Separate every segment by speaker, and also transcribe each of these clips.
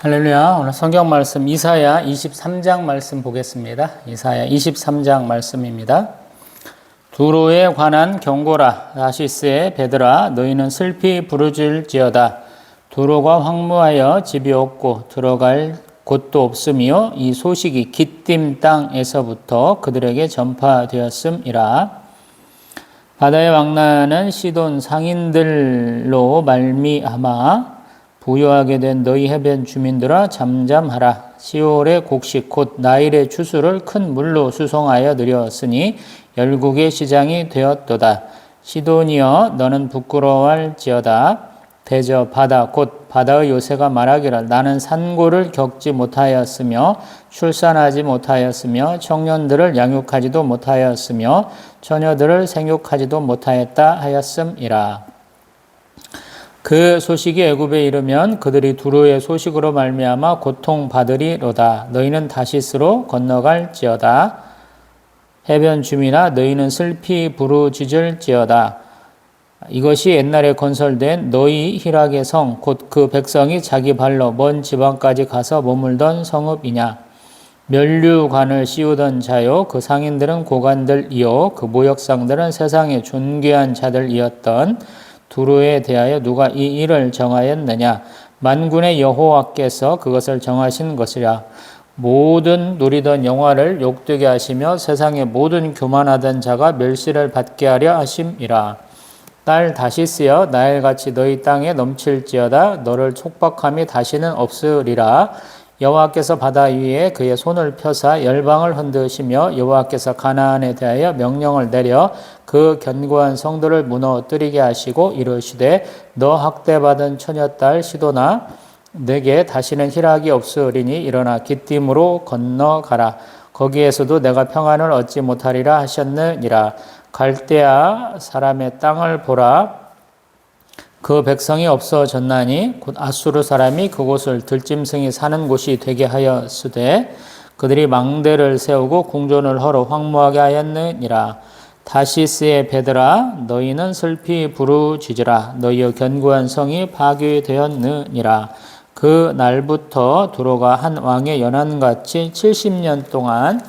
Speaker 1: 할렐루야. 오늘 성경 말씀 이사야 23장 말씀 보겠습니다. 이사야 23장 말씀입니다. 두로에 관한 경고라. 다시스의 베드라, 너희는 슬피 부르짖을지어다. 두로가 황무하여 집이 없고 들어갈 곳도 없으며 이 소식이 기띔 땅에서부터 그들에게 전파되었음이라. 바다의 왕라는 시돈 상인들로 말미암아 부요하게 된 너희 해변 주민들아 잠잠하라. 시올의 곡식 곧 나일의 추수를 큰 물로 수송하여 들였으니 열국의 시장이 되었도다. 시돈이여 너는 부끄러워할지어다. 대저 바다 곧 바다의 요새가 말하기를 나는 산고를 겪지 못하였으며 출산하지 못하였으며 청년들을 양육하지도 못하였으며 처녀들을 생육하지도 못하였다 하였음이라. 그 소식이 애굽에 이르면 그들이 두로의 소식으로 말미암아 고통받으리로다. 너희는 다시스로 건너갈지어다. 해변 주민아 너희는 슬피 부르짖을지어다. 이것이 옛날에 건설된 너희 희락의 성 곧 그 백성이 자기 발로 먼 지방까지 가서 머물던 성읍이냐. 면류관을 씌우던 자요 그 상인들은 고관들이요 그 모역상들은 세상의 존귀한 자들이었던 두로에 대하여 누가 이 일을 정하였느냐. 만군의 여호와께서 그것을 정하신 것이라. 모든 누리던 영화를 욕되게 하시며 세상의 모든 교만하던 자가 멸시를 받게 하려 하심이라. 딸 다시스여 나일같이 너희 땅에 넘칠지어다. 너를 촉박함이 다시는 없으리라. 여호와께서 바다 위에 그의 손을 펴사 열방을 흔드시며 여호와께서 가나안에 대하여 명령을 내려 그 견고한 성들을 무너뜨리게 하시고 이르시되 너 학대받은 처녀딸 시도나 내게 다시는 희락이 없으리니 일어나 기띔으로 건너가라. 거기에서도 내가 평안을 얻지 못하리라 하셨느니라. 갈대아 사람의 땅을 보라. 그 백성이 없어졌나니 곧 아수르 사람이 그곳을 들짐승이 사는 곳이 되게 하였으되 그들이 망대를 세우고 궁전을 헐어 황무하게 하였느니라. 다시스의 베드라 너희는 슬피 부르짖으라. 너희의 견고한 성이 파괴되었느니라. 그 날부터 두로가 한 왕의 연한같이 70년 동안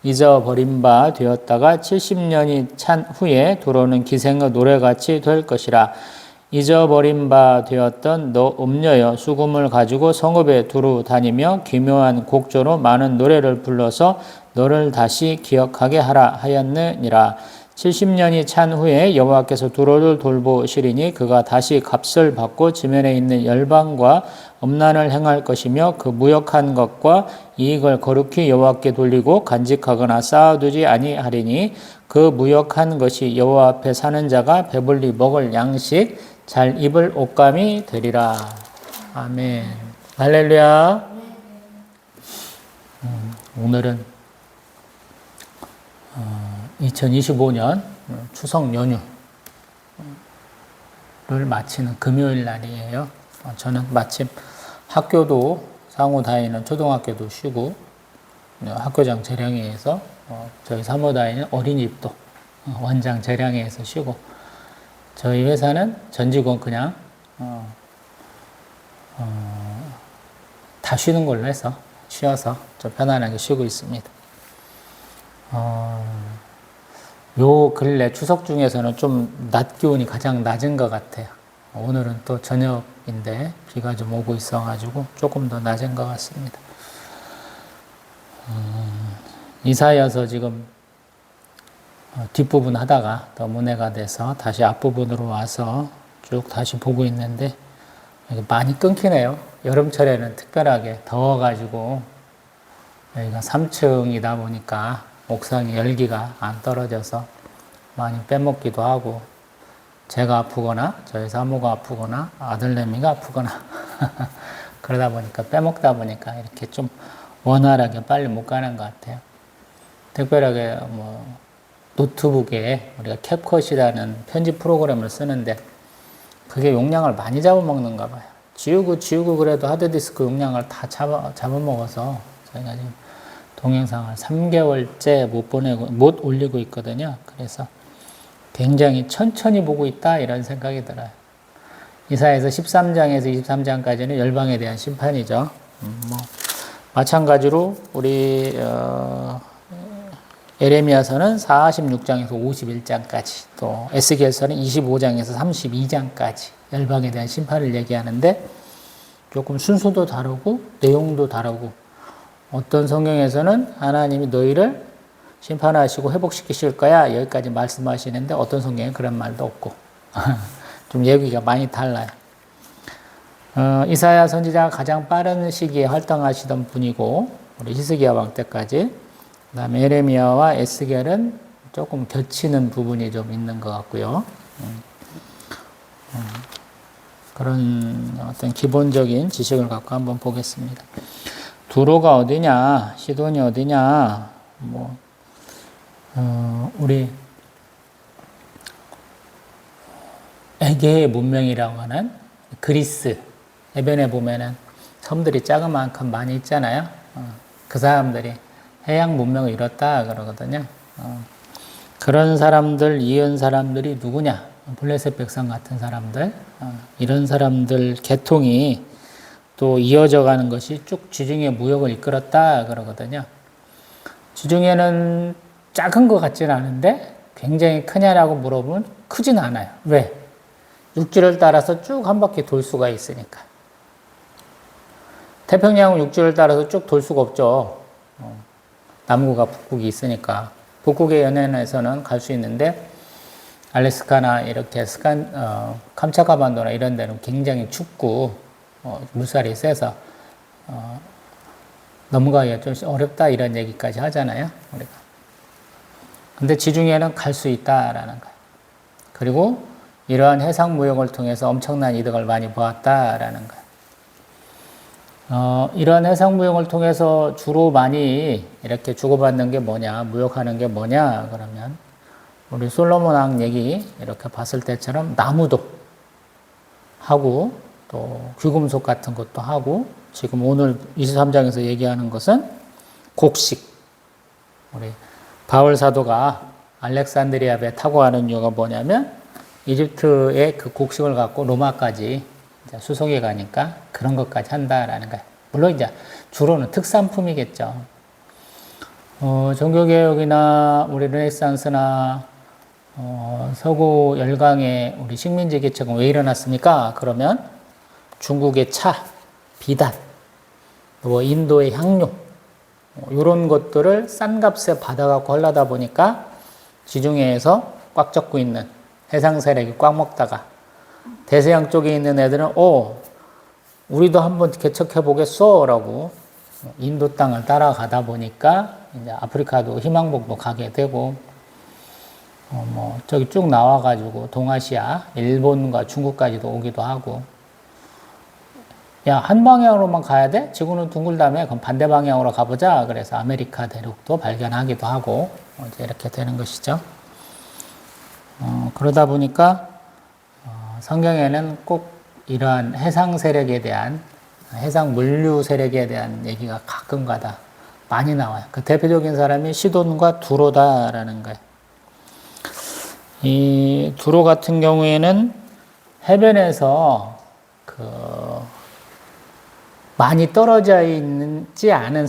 Speaker 1: 잊어버린 바 되었다가 70년이 찬 후에 두로는 기생의 노래같이 될 것이라. 잊어버린 바 되었던 너 음녀여 수금을 가지고 성읍에 두루 다니며 기묘한 곡조로 많은 노래를 불러서 너를 다시 기억하게 하라 하였느니라. 70년이 찬 후에 여호와께서 두로를 돌보시리니 그가 다시 값을 받고 지면에 있는 열방과 음란을 행할 것이며 그 무역한 것과 이익을 거룩히 여호와께 돌리고 간직하거나 쌓아두지 아니하리니 그 무역한 것이 여호와 앞에 사는 자가 배불리 먹을 양식 잘 입을 옷감이 되리라. 아멘. 할렐루야. 오늘은 2025년 추석 연휴를 마치는 금요일 날이에요. 저는 마침 학교도 상호 다니는 초등학교도 쉬고 학교장 재량회에서 저희 사모 다니는 어린이집도 원장 재량회에서 쉬고 저희 회사는 전 직원 그냥 다 쉬는 걸로 해서 쉬어서 좀 편안하게 쉬고 있습니다. 요 근래 추석 중에서는 좀 낮 기온이 가장 낮은 것 같아요. 오늘은 또 저녁인데 비가 좀 오고 있어가지고 조금 더 낮은 것 같습니다. 이사여서 지금 뒷부분 하다가 더 문해가 돼서 다시 앞부분으로 와서 쭉 다시 보고 있는데 많이 끊기네요. 여름철에는 특별하게 더워가지고 여기가 3층이다 보니까 옥상에 열기가 안 떨어져서 많이 빼먹기도 하고 제가 아프거나 저희 사모가 아프거나 아들내미가 아프거나 그러다 보니까 빼먹다 보니까 이렇게 좀 원활하게 빨리 못 가는 것 같아요. 특별하게 노트북에 우리가 캡컷이라는 편집 프로그램을 쓰는데 그게 용량을 많이 잡아먹는가 봐요. 지우고 그래도 하드디스크 용량을 다 잡아먹어서 저희가 지금 동영상을 3개월째 못 올리고 있거든요. 그래서 굉장히 천천히 보고 있다 이런 생각이 들어요. 이사야서 13장에서 23장까지는 열방에 대한 심판이죠. 뭐 마찬가지로 우리 에레미야서는 46장에서 51장까지, 또 에스겔서는 25장에서 32장까지 열방에 대한 심판을 얘기하는데 조금 순서도 다르고 내용도 다르고, 어떤 성경에서는 하나님이 너희를 심판하시고 회복시키실 거야 여기까지 말씀하시는데, 어떤 성경에 그런 말도 없고 좀 얘기가 많이 달라요. 이사야 선지자가 가장 빠른 시기에 활동하시던 분이고, 우리 히스기야 왕 때까지. 그 다음에 에레미야와 에스겔은 조금 겹치는 부분이 좀 있는 것 같고요. 그런 어떤 기본적인 지식을 갖고 한번 보겠습니다. 두로가 어디냐, 시돈이 어디냐, 우리 에게의 문명이라고 하는 그리스 해변에 보면은 섬들이 자그만큼 많이 있잖아요. 그 사람들이 해양 문명을 이뤘다 그러거든요. 그런 사람들, 이은 사람들이 누구냐? 블레셋 백성 같은 사람들, 이런 사람들 계통이 또 이어져 가는 것이 쭉 지중해 무역을 이끌었다 그러거든요. 지중해는 작은 것 같지는 않은데 굉장히 크냐라고 물어보면 크진 않아요. 왜? 육지를 따라서 쭉 한 바퀴 돌 수가 있으니까. 태평양은 육지를 따라서 쭉 돌 수가 없죠. 남극과 북극이 있으니까. 북극의 연해에서는 갈 수 있는데, 알래스카나 이렇게 캄차카 반도나 이런 데는 굉장히 춥고 물살이 세서 넘어가기가 좀 어렵다 이런 얘기까지 하잖아요, 우리가. 근데 지중해는 갈 수 있다라는 거예요. 그리고 이러한 해상 무역을 통해서 엄청난 이득을 많이 보았다라는 거예요. 이런 해상 무역을 통해서 주로 많이 이렇게 주고받는 게 뭐냐, 무역하는 게 뭐냐 그러면, 우리 솔로몬 왕 얘기 이렇게 봤을 때처럼 나무도 하고, 또 귀금속 같은 것도 하고, 지금 오늘 23장에서 얘기하는 것은 곡식. 우리 바울 사도가 알렉산드리아 배 타고 가는 이유가 뭐냐면, 이집트의 그 곡식을 갖고 로마까지 수송해 가니까 그런 것까지 한다라는 거예요. 물론 이제 주로는 특산품이겠죠. 종교개혁이나 우리 르네상스나 서구 열강의 우리 식민지 개척은 왜 일어났습니까? 그러면 중국의 차, 비단, 인도의 향료, 이런 것들을 싼 값에 받아갖고 하려다 보니까 지중해에서 꽉 젖고 있는 해상 세력이 꽉 먹다가, 대서양 쪽에 있는 애들은 우리도 한번 개척해 보겠소 라고 인도 땅을 따라가다 보니까 이제 아프리카도 희망복도 가게 되고, 저기 쭉 나와가지고 동아시아, 일본과 중국까지도 오기도 하고, 야, 한 방향으로만 가야 돼? 지구는 둥글다며? 그럼 반대 방향으로 가보자. 그래서 아메리카 대륙도 발견하기도 하고, 이제 이렇게 되는 것이죠. 그러다 보니까 성경에는 꼭 이러한 해상 세력에 대한, 해상 물류 세력에 대한 얘기가 가끔가다 많이 나와요. 그 대표적인 사람이 시돈과 두로다라는 거예요. 이 두로 같은 경우에는 해변에서 많이 떨어져 있지 않은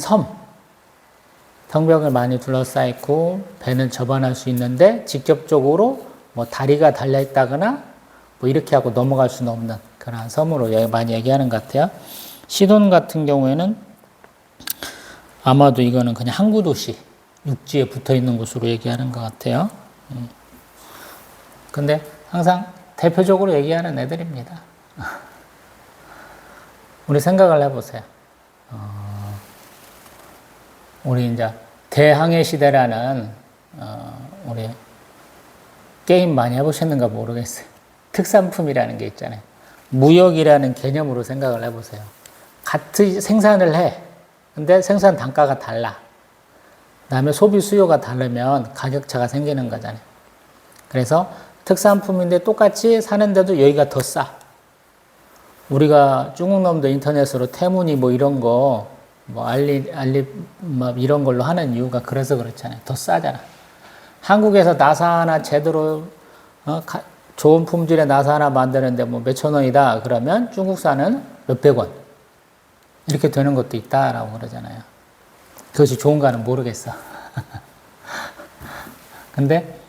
Speaker 1: 성벽을 많이 둘러싸있고 배는 접안할 수 있는데 직접적으로 다리가 달려있다거나 이렇게 하고 넘어갈 수는 없는 그런 섬으로 많이 얘기하는 것 같아요. 시돈 같은 경우에는 아마도 이거는 그냥 항구 도시, 육지에 붙어 있는 곳으로 얘기하는 것 같아요. 근데 항상 대표적으로 얘기하는 애들입니다. 우리 생각을 해보세요. 우리 이제 대항해 시대라는 우리 게임 많이 해보셨는가 모르겠어요. 특산품이라는 게 있잖아요. 무역이라는 개념으로 생각을 해보세요. 같은 생산을 해. 근데 생산 단가가 달라. 그다음에 소비 수요가 다르면 가격차가 생기는 거잖아요. 그래서 특산품인데 똑같이 사는데도 여기가 더 싸. 우리가 중국 놈들 인터넷으로 테무니 이런 거, 알리밥 이런 걸로 하는 이유가 그래서 그렇잖아요. 더 싸잖아. 한국에서 나사 하나 제대로, 좋은 품질의 나사 하나 만드는데 몇천 원이다. 그러면 중국산은 몇백 원. 이렇게 되는 것도 있다라고 그러잖아요. 그것이 좋은가는 모르겠어. 근데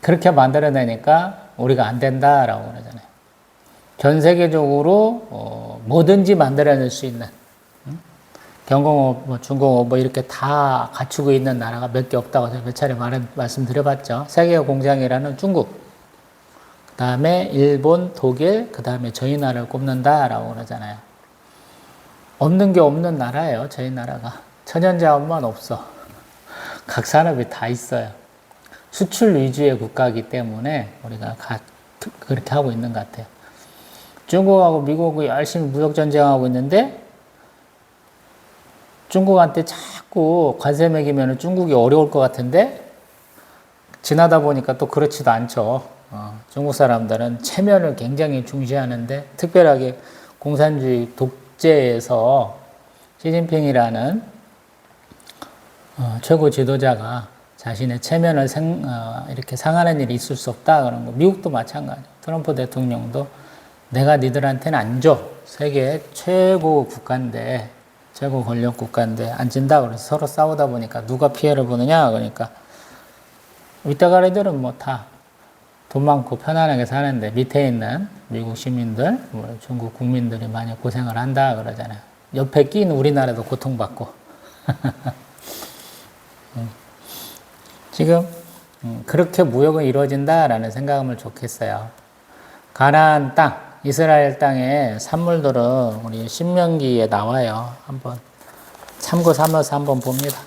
Speaker 1: 그렇게 만들어내니까 우리가 안 된다라고 그러잖아요. 전 세계적으로 뭐든지 만들어낼 수 있는 경공업, 뭐 중공업 뭐 이렇게 다 갖추고 있는 나라가 몇 개 없다고 제가 몇 차례 말씀드려봤죠. 세계 공장이라는 중국, 그 다음에 일본, 독일, 그 다음에 저희 나라를 꼽는다라고 그러잖아요. 없는 게 없는 나라예요. 저희 나라가. 천연자원만 없어. 각 산업이 다 있어요. 수출 위주의 국가이기 때문에 우리가 그렇게 하고 있는 것 같아요. 중국하고 미국이 열심히 무역전쟁하고 있는데 중국한테 자꾸 관세 매기면 중국이 어려울 것 같은데 지나다 보니까 또 그렇지도 않죠. 중국 사람들은 체면을 굉장히 중시하는데 특별하게 공산주의 독재에서 시진핑이라는 최고 지도자가 자신의 체면을 이렇게 상하는 일이 있을 수 없다 그런 거. 미국도 마찬가지. 트럼프 대통령도 내가 니들한테는 안 줘. 세계 최고 국가인데, 최고 권력 국가인데 안 진다. 그래서 서로 싸우다 보니까 누가 피해를 보느냐. 그러니까 윗대가리들은 뭐 다 돈 많고 편안하게 사는데 밑에 있는 미국 시민들, 뭐 중국 국민들이 많이 고생을 한다 그러잖아요. 옆에 낀 우리나라도 고통받고. 지금 그렇게 무역은 이루어진다라는 생각하면 좋겠어요. 가나안 땅, 이스라엘 땅의 산물들은 우리 신명기에 나와요. 한번 참고 삼아서 한번 봅니다.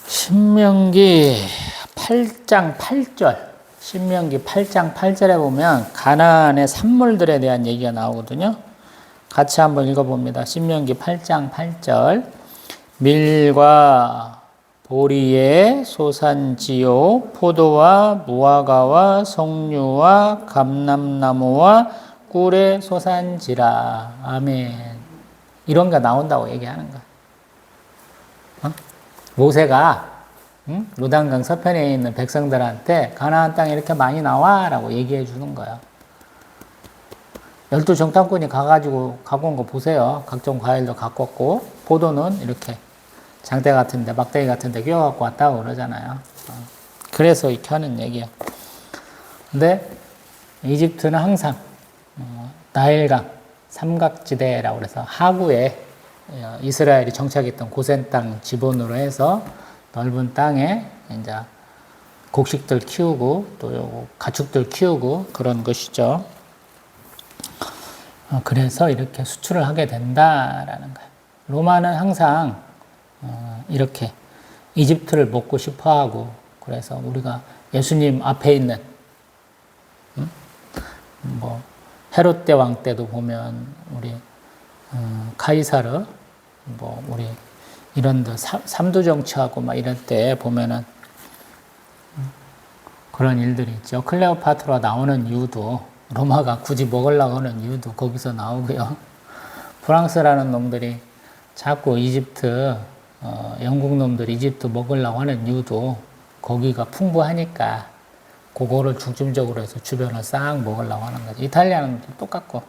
Speaker 1: 신명기 8장 8절, 신명기 8장 8절에 보면 가나안의 산물들에 대한 얘기가 나오거든요. 같이 한번 읽어봅니다. 신명기 8장 8절. 밀과 보리의 소산지요, 포도와 무화과와 석류와 감람나무와 꿀의 소산지라. 아멘. 이런 게 나온다고 얘기하는 거야. 모세가 요단강 서편에 있는 백성들한테 가나안 땅에 이렇게 많이 나와 라고 얘기해 주는 거야. 12정탐꾼이 가가지고 갖고 온 거 보세요. 각종 과일도 갖고 왔고 포도는 이렇게 장대 같은데 막대기 같은데 끼워갖고 왔다고 그러잖아요. 그래서 이렇게 하는 얘기야. 근데 이집트는 항상 나일강 삼각지대라고 그래서 하구에 이스라엘이 정착했던 고센 땅 지본으로 해서 넓은 땅에 이제 곡식들 키우고 또 가축들 키우고 그런 것이죠. 그래서 이렇게 수출을 하게 된다라는 거예요. 로마는 항상 이렇게 이집트를 먹고 싶어하고 그래서 우리가 예수님 앞에 있는 뭐 헤롯 대왕 때도 보면 우리 카이사르 뭐 우리 이런데 삼두 정치하고 막 이럴 때 보면은 그런 일들이 있죠. 클레오파트라 나오는 이유도 로마가 굳이 먹으려고 하는 이유도 거기서 나오고요. 프랑스라는 놈들이 자꾸 이집트 영국 놈들이 이집트 먹으려고 하는 이유도 거기가 풍부하니까 그거를 중점적으로 해서 주변을 싹 먹으려고 하는 거죠. 이탈리아는 똑같고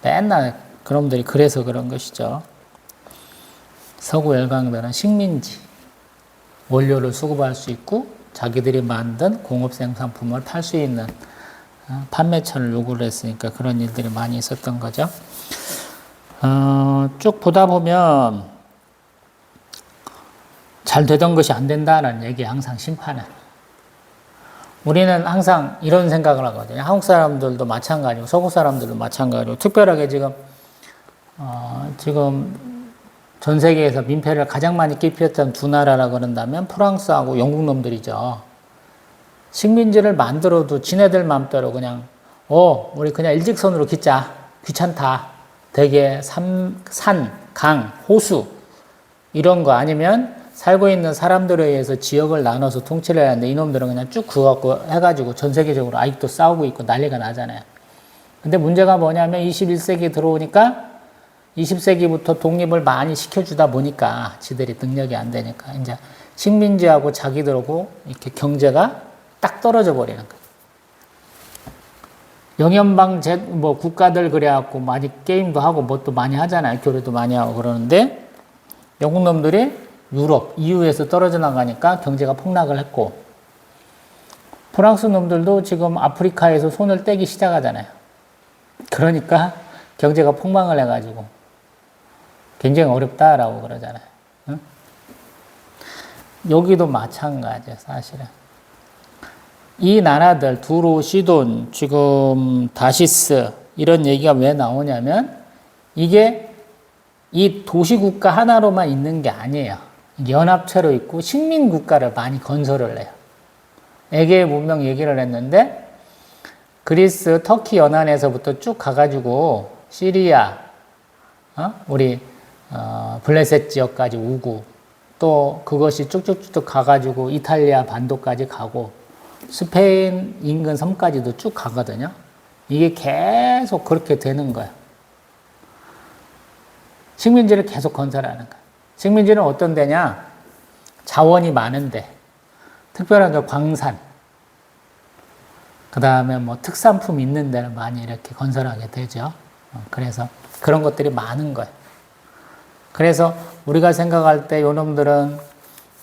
Speaker 1: 맨날 그놈들이 그래서 그런 것이죠. 서구 열강들은 식민지, 원료를 수급할 수 있고 자기들이 만든 공업 생산품을 팔 수 있는 판매처를 요구를 했으니까 그런 일들이 많이 있었던 거죠. 쭉 보다 보면 잘 되던 것이 안 된다는 얘기에 항상 심판은. 우리는 항상 이런 생각을 하거든요. 한국 사람들도 마찬가지고 서구 사람들도 마찬가지고 특별하게 지금 전 세계에서 민폐를 가장 많이 끼쳤던 두 나라라 그런다면 프랑스하고 영국 놈들이죠. 식민지를 만들어도 지네들 맘대로 그냥 우리 그냥 일직선으로 깃자. 귀찮다. 대개 산, 강, 호수 이런 거 아니면 살고 있는 사람들에 의해서 지역을 나눠서 통치를 해야 하는데 이놈들은 그냥 쭉 그거 갖고 해가지고 전 세계적으로 아직도 싸우고 있고 난리가 나잖아요. 근데 문제가 뭐냐면 21세기 들어오니까 20세기부터 독립을 많이 시켜주다 보니까 지들이 능력이 안 되니까 이제 식민지하고 자기들하고 이렇게 경제가 딱 떨어져 버리는 거예요. 영연방 뭐 국가들 그래갖고 많이 게임도 하고 뭣도 많이 하잖아요. 교류도 많이 하고 그러는데 영국 놈들이 유럽, EU에서 떨어져 나가니까 경제가 폭락을 했고 프랑스 놈들도 지금 아프리카에서 손을 떼기 시작하잖아요. 그러니까 경제가 폭망을 해가지고 굉장히 어렵다라고 그러잖아요. 응? 여기도 마찬가지예요, 사실은. 이 나라들, 두로, 시돈, 지금 다시스, 이런 얘기가 왜 나오냐면, 이게 이 도시국가 하나로만 있는 게 아니에요. 연합체로 있고 식민국가를 많이 건설을 해요. 에게의 문명 얘기를 했는데, 그리스, 터키 연안에서부터 쭉 가가지고, 시리아, 우리, 블레셋 지역까지 오고, 또 그것이 쭉쭉쭉 가가지고 이탈리아 반도까지 가고, 스페인 인근 섬까지도 쭉 가거든요. 이게 계속 그렇게 되는 거예요. 식민지를 계속 건설하는 거예요. 식민지는 어떤 데냐? 자원이 많은데, 특별한 그 광산, 그 다음에 뭐 특산품 있는 데를 많이 이렇게 건설하게 되죠. 그래서 그런 것들이 많은 거예요. 그래서 우리가 생각할 때 요놈들은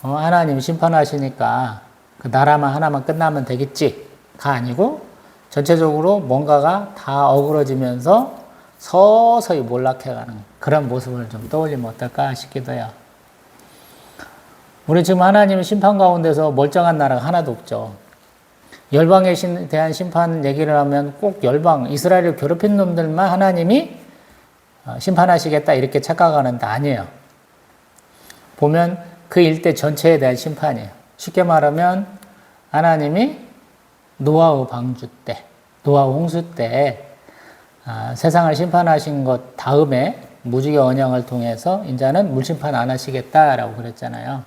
Speaker 1: 하나님 심판하시니까 그 나라만 하나만 끝나면 되겠지가 아니고 전체적으로 뭔가가 다 어그러지면서 서서히 몰락해가는 그런 모습을 좀 떠올리면 어떨까 싶기도 해요. 우리 지금 하나님의 심판 가운데서 멀쩡한 나라가 하나도 없죠. 열방에 대한 심판 얘기를 하면 꼭 열방, 이스라엘을 괴롭힌 놈들만 하나님이 심판하시겠다 이렇게 착각하는데 아니에요. 보면 그 일대 전체에 대한 심판이에요. 쉽게 말하면 하나님이 노아의 방주 때, 노아의 홍수 때 세상을 심판하신 것 다음에 무지개 언약을 통해서 이제는 물심판 안 하시겠다라고 그랬잖아요.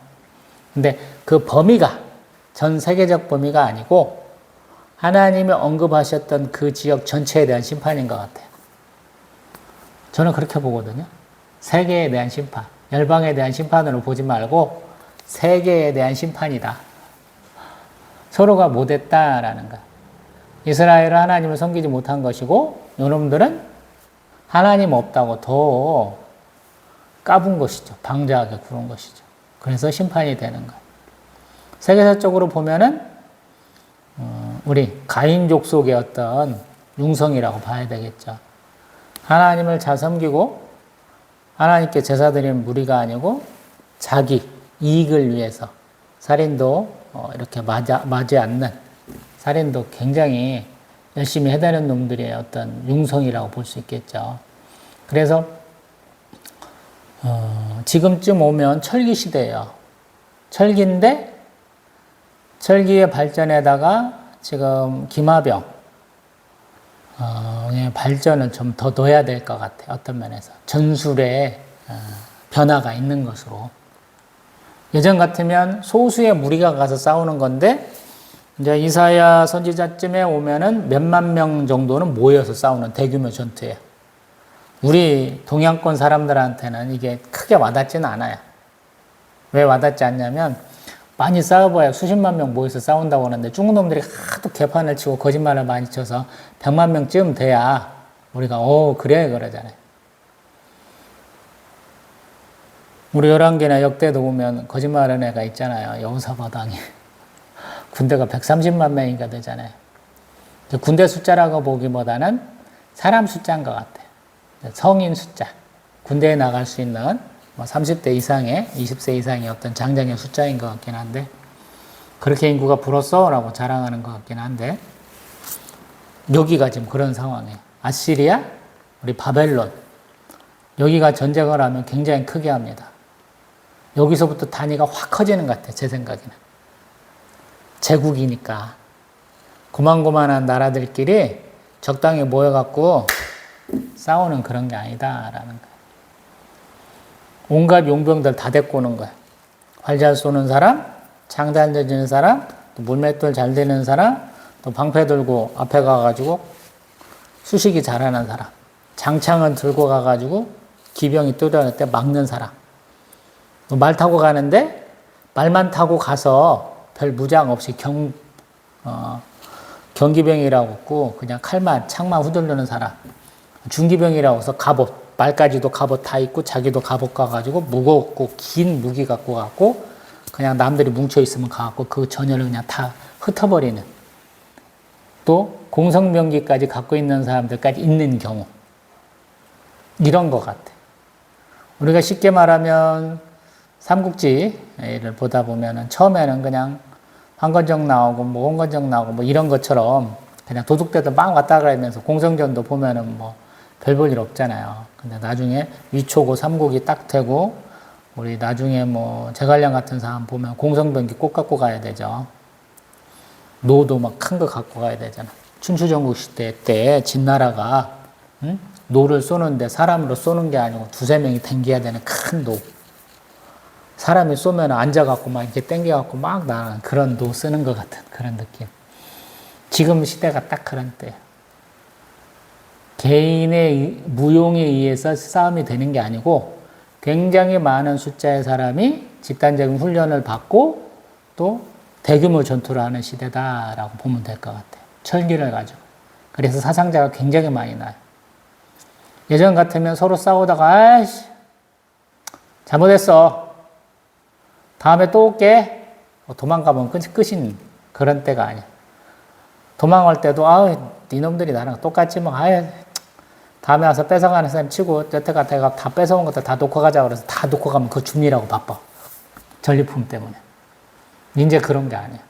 Speaker 1: 근데 그 범위가 전 세계적 범위가 아니고 하나님이 언급하셨던 그 지역 전체에 대한 심판인 것 같아요. 저는 그렇게 보거든요. 세계에 대한 심판, 열방에 대한 심판으로 보지 말고 세계에 대한 심판이다. 서로가 못했다라는 거. 이스라엘은 하나님을 섬기지 못한 것이고 요놈들은 하나님 없다고 더 까분 것이죠. 방자하게 구른 것이죠. 그래서 심판이 되는 거예요. 세계사적으로 보면은 우리 가인족 속의 어떤 융성이라고 봐야 되겠죠. 하나님을 잘 섬기고 하나님께 제사 드리는 무리가 아니고 자기 이익을 위해서 살인도 이렇게 맞지 않는 살인도 굉장히 열심히 해다는 놈들의 어떤 융성이라고 볼 수 있겠죠. 그래서 지금쯤 오면 철기 시대예요. 철기인데 철기의 발전에다가 지금 기마병 발전을 좀 더 넣어야 될 것 같아요. 어떤 면에서 전술에 변화가 있는 것으로. 예전 같으면 소수의 무리가 가서 싸우는 건데 이제 이사야 선지자쯤에 오면은 몇만 명 정도는 모여서 싸우는 대규모 전투예요. 우리 동양권 사람들한테는 이게 크게 와닿지는 않아요. 왜 와닿지 않냐면 많이 싸워봐야 수십만 명 모여서 싸운다고 하는데 중국 놈들이 하도 개판을 치고 거짓말을 많이 쳐서 100만 명쯤 돼야 우리가 그래 그러잖아요. 우리 열왕기나 역대도 보면 거짓말하는 애가 있잖아요. 여호사밧 왕이 군대가 130만 명인가 되잖아요. 군대 숫자라고 보기보다는 사람 숫자인 것 같아요. 성인 숫자, 군대에 나갈 수 있는 30대 이상의 20세 이상의 어떤 장장의 숫자인 것 같긴 한데 그렇게 인구가 불었어 라고 자랑하는 것 같긴 한데 여기가 지금 그런 상황이에요. 아시리아, 우리 바벨론 여기가 전쟁을 하면 굉장히 크게 합니다. 여기서부터 단위가 확 커지는 것 같아요. 제 생각에는. 제국이니까 고만고만한 나라들끼리 적당히 모여갖고 싸우는 그런 게 아니다라는 거예요. 온갖 용병들 다 데리고 오는 거예요. 활 잘 쏘는 사람, 창 잘 던지는 사람, 또 물맷돌 잘 되는 사람, 또 방패 들고 앞에 가가지고 수식이 잘하는 사람, 장창은 들고 가가지고 기병이 뚫어낼 때 막는 사람. 말 타고 가는데 말만 타고 가서 별 무장 없이 경기병이라고 했고 그냥 칼만 창만 후들르는 사람. 중기병이라고 해서 갑옷, 말까지도 갑옷 다 입고 자기도 갑옷 가가지고 무겁고 긴 무기 갖고 가고 그냥 남들이 뭉쳐있으면 가갖고 그 전열을 그냥 다 흩어버리는, 또 공성병기까지 갖고 있는 사람들까지 있는 경우, 이런 것 같아. 우리가 쉽게 말하면 삼국지를 보다 보면은 처음에는 그냥 황건적 나오고 뭐 홍건적 나오고 뭐 이런 것처럼 그냥 도둑대도 막 왔다 가면서 공성전도 보면은 뭐 별 볼 일 없잖아요. 근데 나중에 위초고 삼국이 딱 되고 우리 나중에 뭐 제갈량 같은 사람 보면 공성병기 꼭 갖고 가야 되죠. 노도 막 큰 거 갖고 가야 되잖아. 춘추전국 시대 때 진나라가 노를 쏘는데 사람으로 쏘는 게 아니고 두세 명이 댕겨야 되는 큰 노. 사람이 쏘면 앉아갖고 막 이렇게 땡겨갖고 막 나가는 그런 노 쓰는 것 같은 그런 느낌. 지금 시대가 딱 그런 때예요. 개인의 무용에 의해서 싸움이 되는 게 아니고 굉장히 많은 숫자의 사람이 집단적인 훈련을 받고 또 대규모 전투를 하는 시대다라고 보면 될 것 같아요. 철기를 가지고. 그래서 사상자가 굉장히 많이 나요. 예전 같으면 서로 싸우다가 아이씨 잘못했어. 다음에 또 올게. 도망가면 끝인 그런 때가 아니야. 도망갈 때도 니놈들이 나랑 똑같지 뭐. 다음에 와서 뺏어가는 사람 치고 여태까지 다 뺏어온 것들 다 놓고 가자 그래서 다 놓고 가면 그거 줍니라고 바빠. 전리품 때문에. 이제 그런 게 아니야.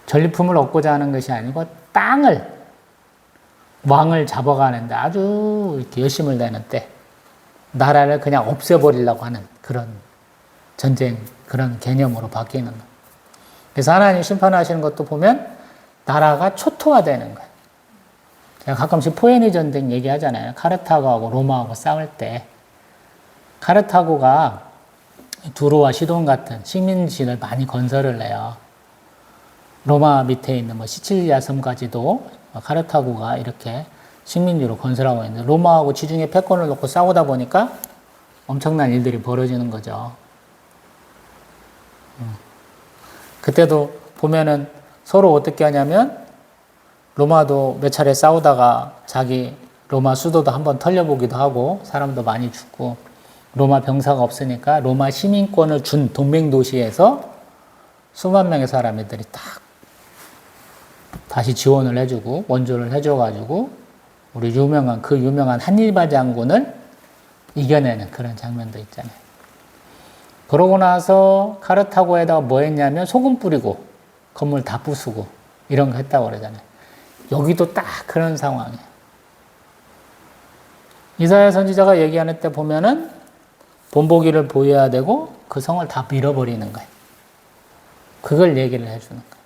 Speaker 1: 전리품을 얻고자 하는 것이 아니고 땅을, 왕을 잡아가는데 아주 이렇게 열심을 내는 때 나라를 그냥 없애버리려고 하는 그런 전쟁, 그런 개념으로 바뀌는 거예요. 그래서 하나님 심판하시는 것도 보면 나라가 초토화되는 거예요. 제가 가끔씩 포에니 전쟁 얘기하잖아요. 카르타고하고 로마하고 싸울 때 카르타고가 두로와 시돈 같은 식민지를 많이 건설을 해요. 로마 밑에 있는 뭐 시칠리아 섬까지도 카르타고가 이렇게 식민지로 건설하고 있는데 로마하고 지중해 패권을 놓고 싸우다 보니까 엄청난 일들이 벌어지는 거죠. 그때도 보면은 서로 어떻게 하냐면 로마도 몇 차례 싸우다가 자기 로마 수도도 한번 털려보기도 하고 사람도 많이 죽고 로마 병사가 없으니까 로마 시민권을 준 동맹 도시에서 수만 명의 사람들이 딱 다시 지원을 해주고 원조를 해줘가지고 우리 유명한 한니발 장군을 이겨내는 그런 장면도 있잖아요. 그러고 나서 카르타고에다가 뭐 했냐면 소금 뿌리고 건물 다 부수고 이런 거 했다고 그러잖아요. 여기도 딱 그런 상황이에요. 이사야 선지자가 얘기하는 때 보면은 본보기를 보여야 되고 그 성을 다 밀어버리는 거예요. 그걸 얘기를 해주는 거예요.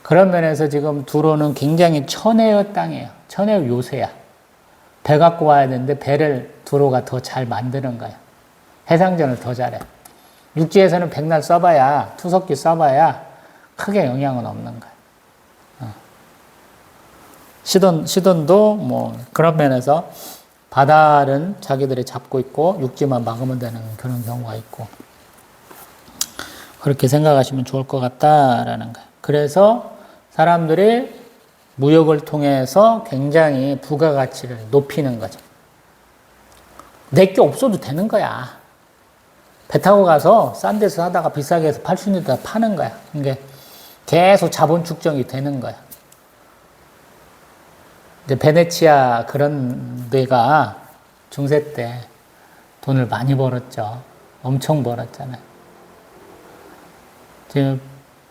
Speaker 1: 그런 면에서 지금 두로는 굉장히 천혜의 땅이에요. 천혜의 요새야. 배 갖고 와야 되는데 배를 두로가 더 잘 만드는 거예요. 해상전을 더 잘해. 육지에서는 백날 써봐야, 투석기 써봐야 크게 영향은 없는 거예요. 시돈도 뭐 그런 면에서 바다는 자기들이 잡고 있고 육지만 막으면 되는 그런 경우가 있고 그렇게 생각하시면 좋을 것 같다라는 거예요. 그래서 사람들이 무역을 통해서 굉장히 부가가치를 높이는 거죠. 내게 없어도 되는 거야. 배 타고 가서 싼 데서 사다가 비싸게 해서 팔 수 있는 데다 파는 거야. 그러니까 계속 자본 축적이 되는 거야. 이제 베네치아 그런 데가 중세 때 돈을 많이 벌었죠. 엄청 벌었잖아요. 지금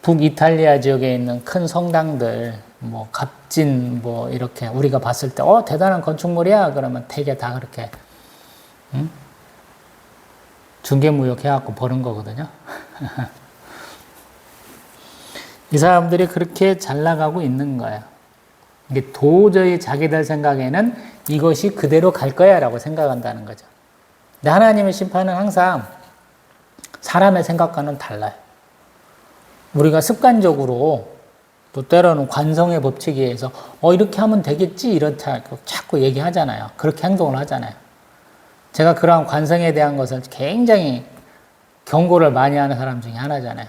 Speaker 1: 북이탈리아 지역에 있는 큰 성당들, 뭐 갑진 뭐 이렇게 우리가 봤을 때 대단한 건축물이야 그러면 되게 다 그렇게 중개무역 해갖고 버는 거거든요. 이 사람들이 그렇게 잘 나가고 있는 거예요. 이게 도저히 자기들 생각에는 이것이 그대로 갈 거야 라고 생각한다는 거죠. 근데 하나님의 심판은 항상 사람의 생각과는 달라요. 우리가 습관적으로 또 때로는 관성의 법칙에 의해서 이렇게 하면 되겠지 이렇다 자꾸 얘기하잖아요. 그렇게 행동을 하잖아요. 제가 그러한 관성에 대한 것을 굉장히 경고를 많이 하는 사람 중에 하나잖아요.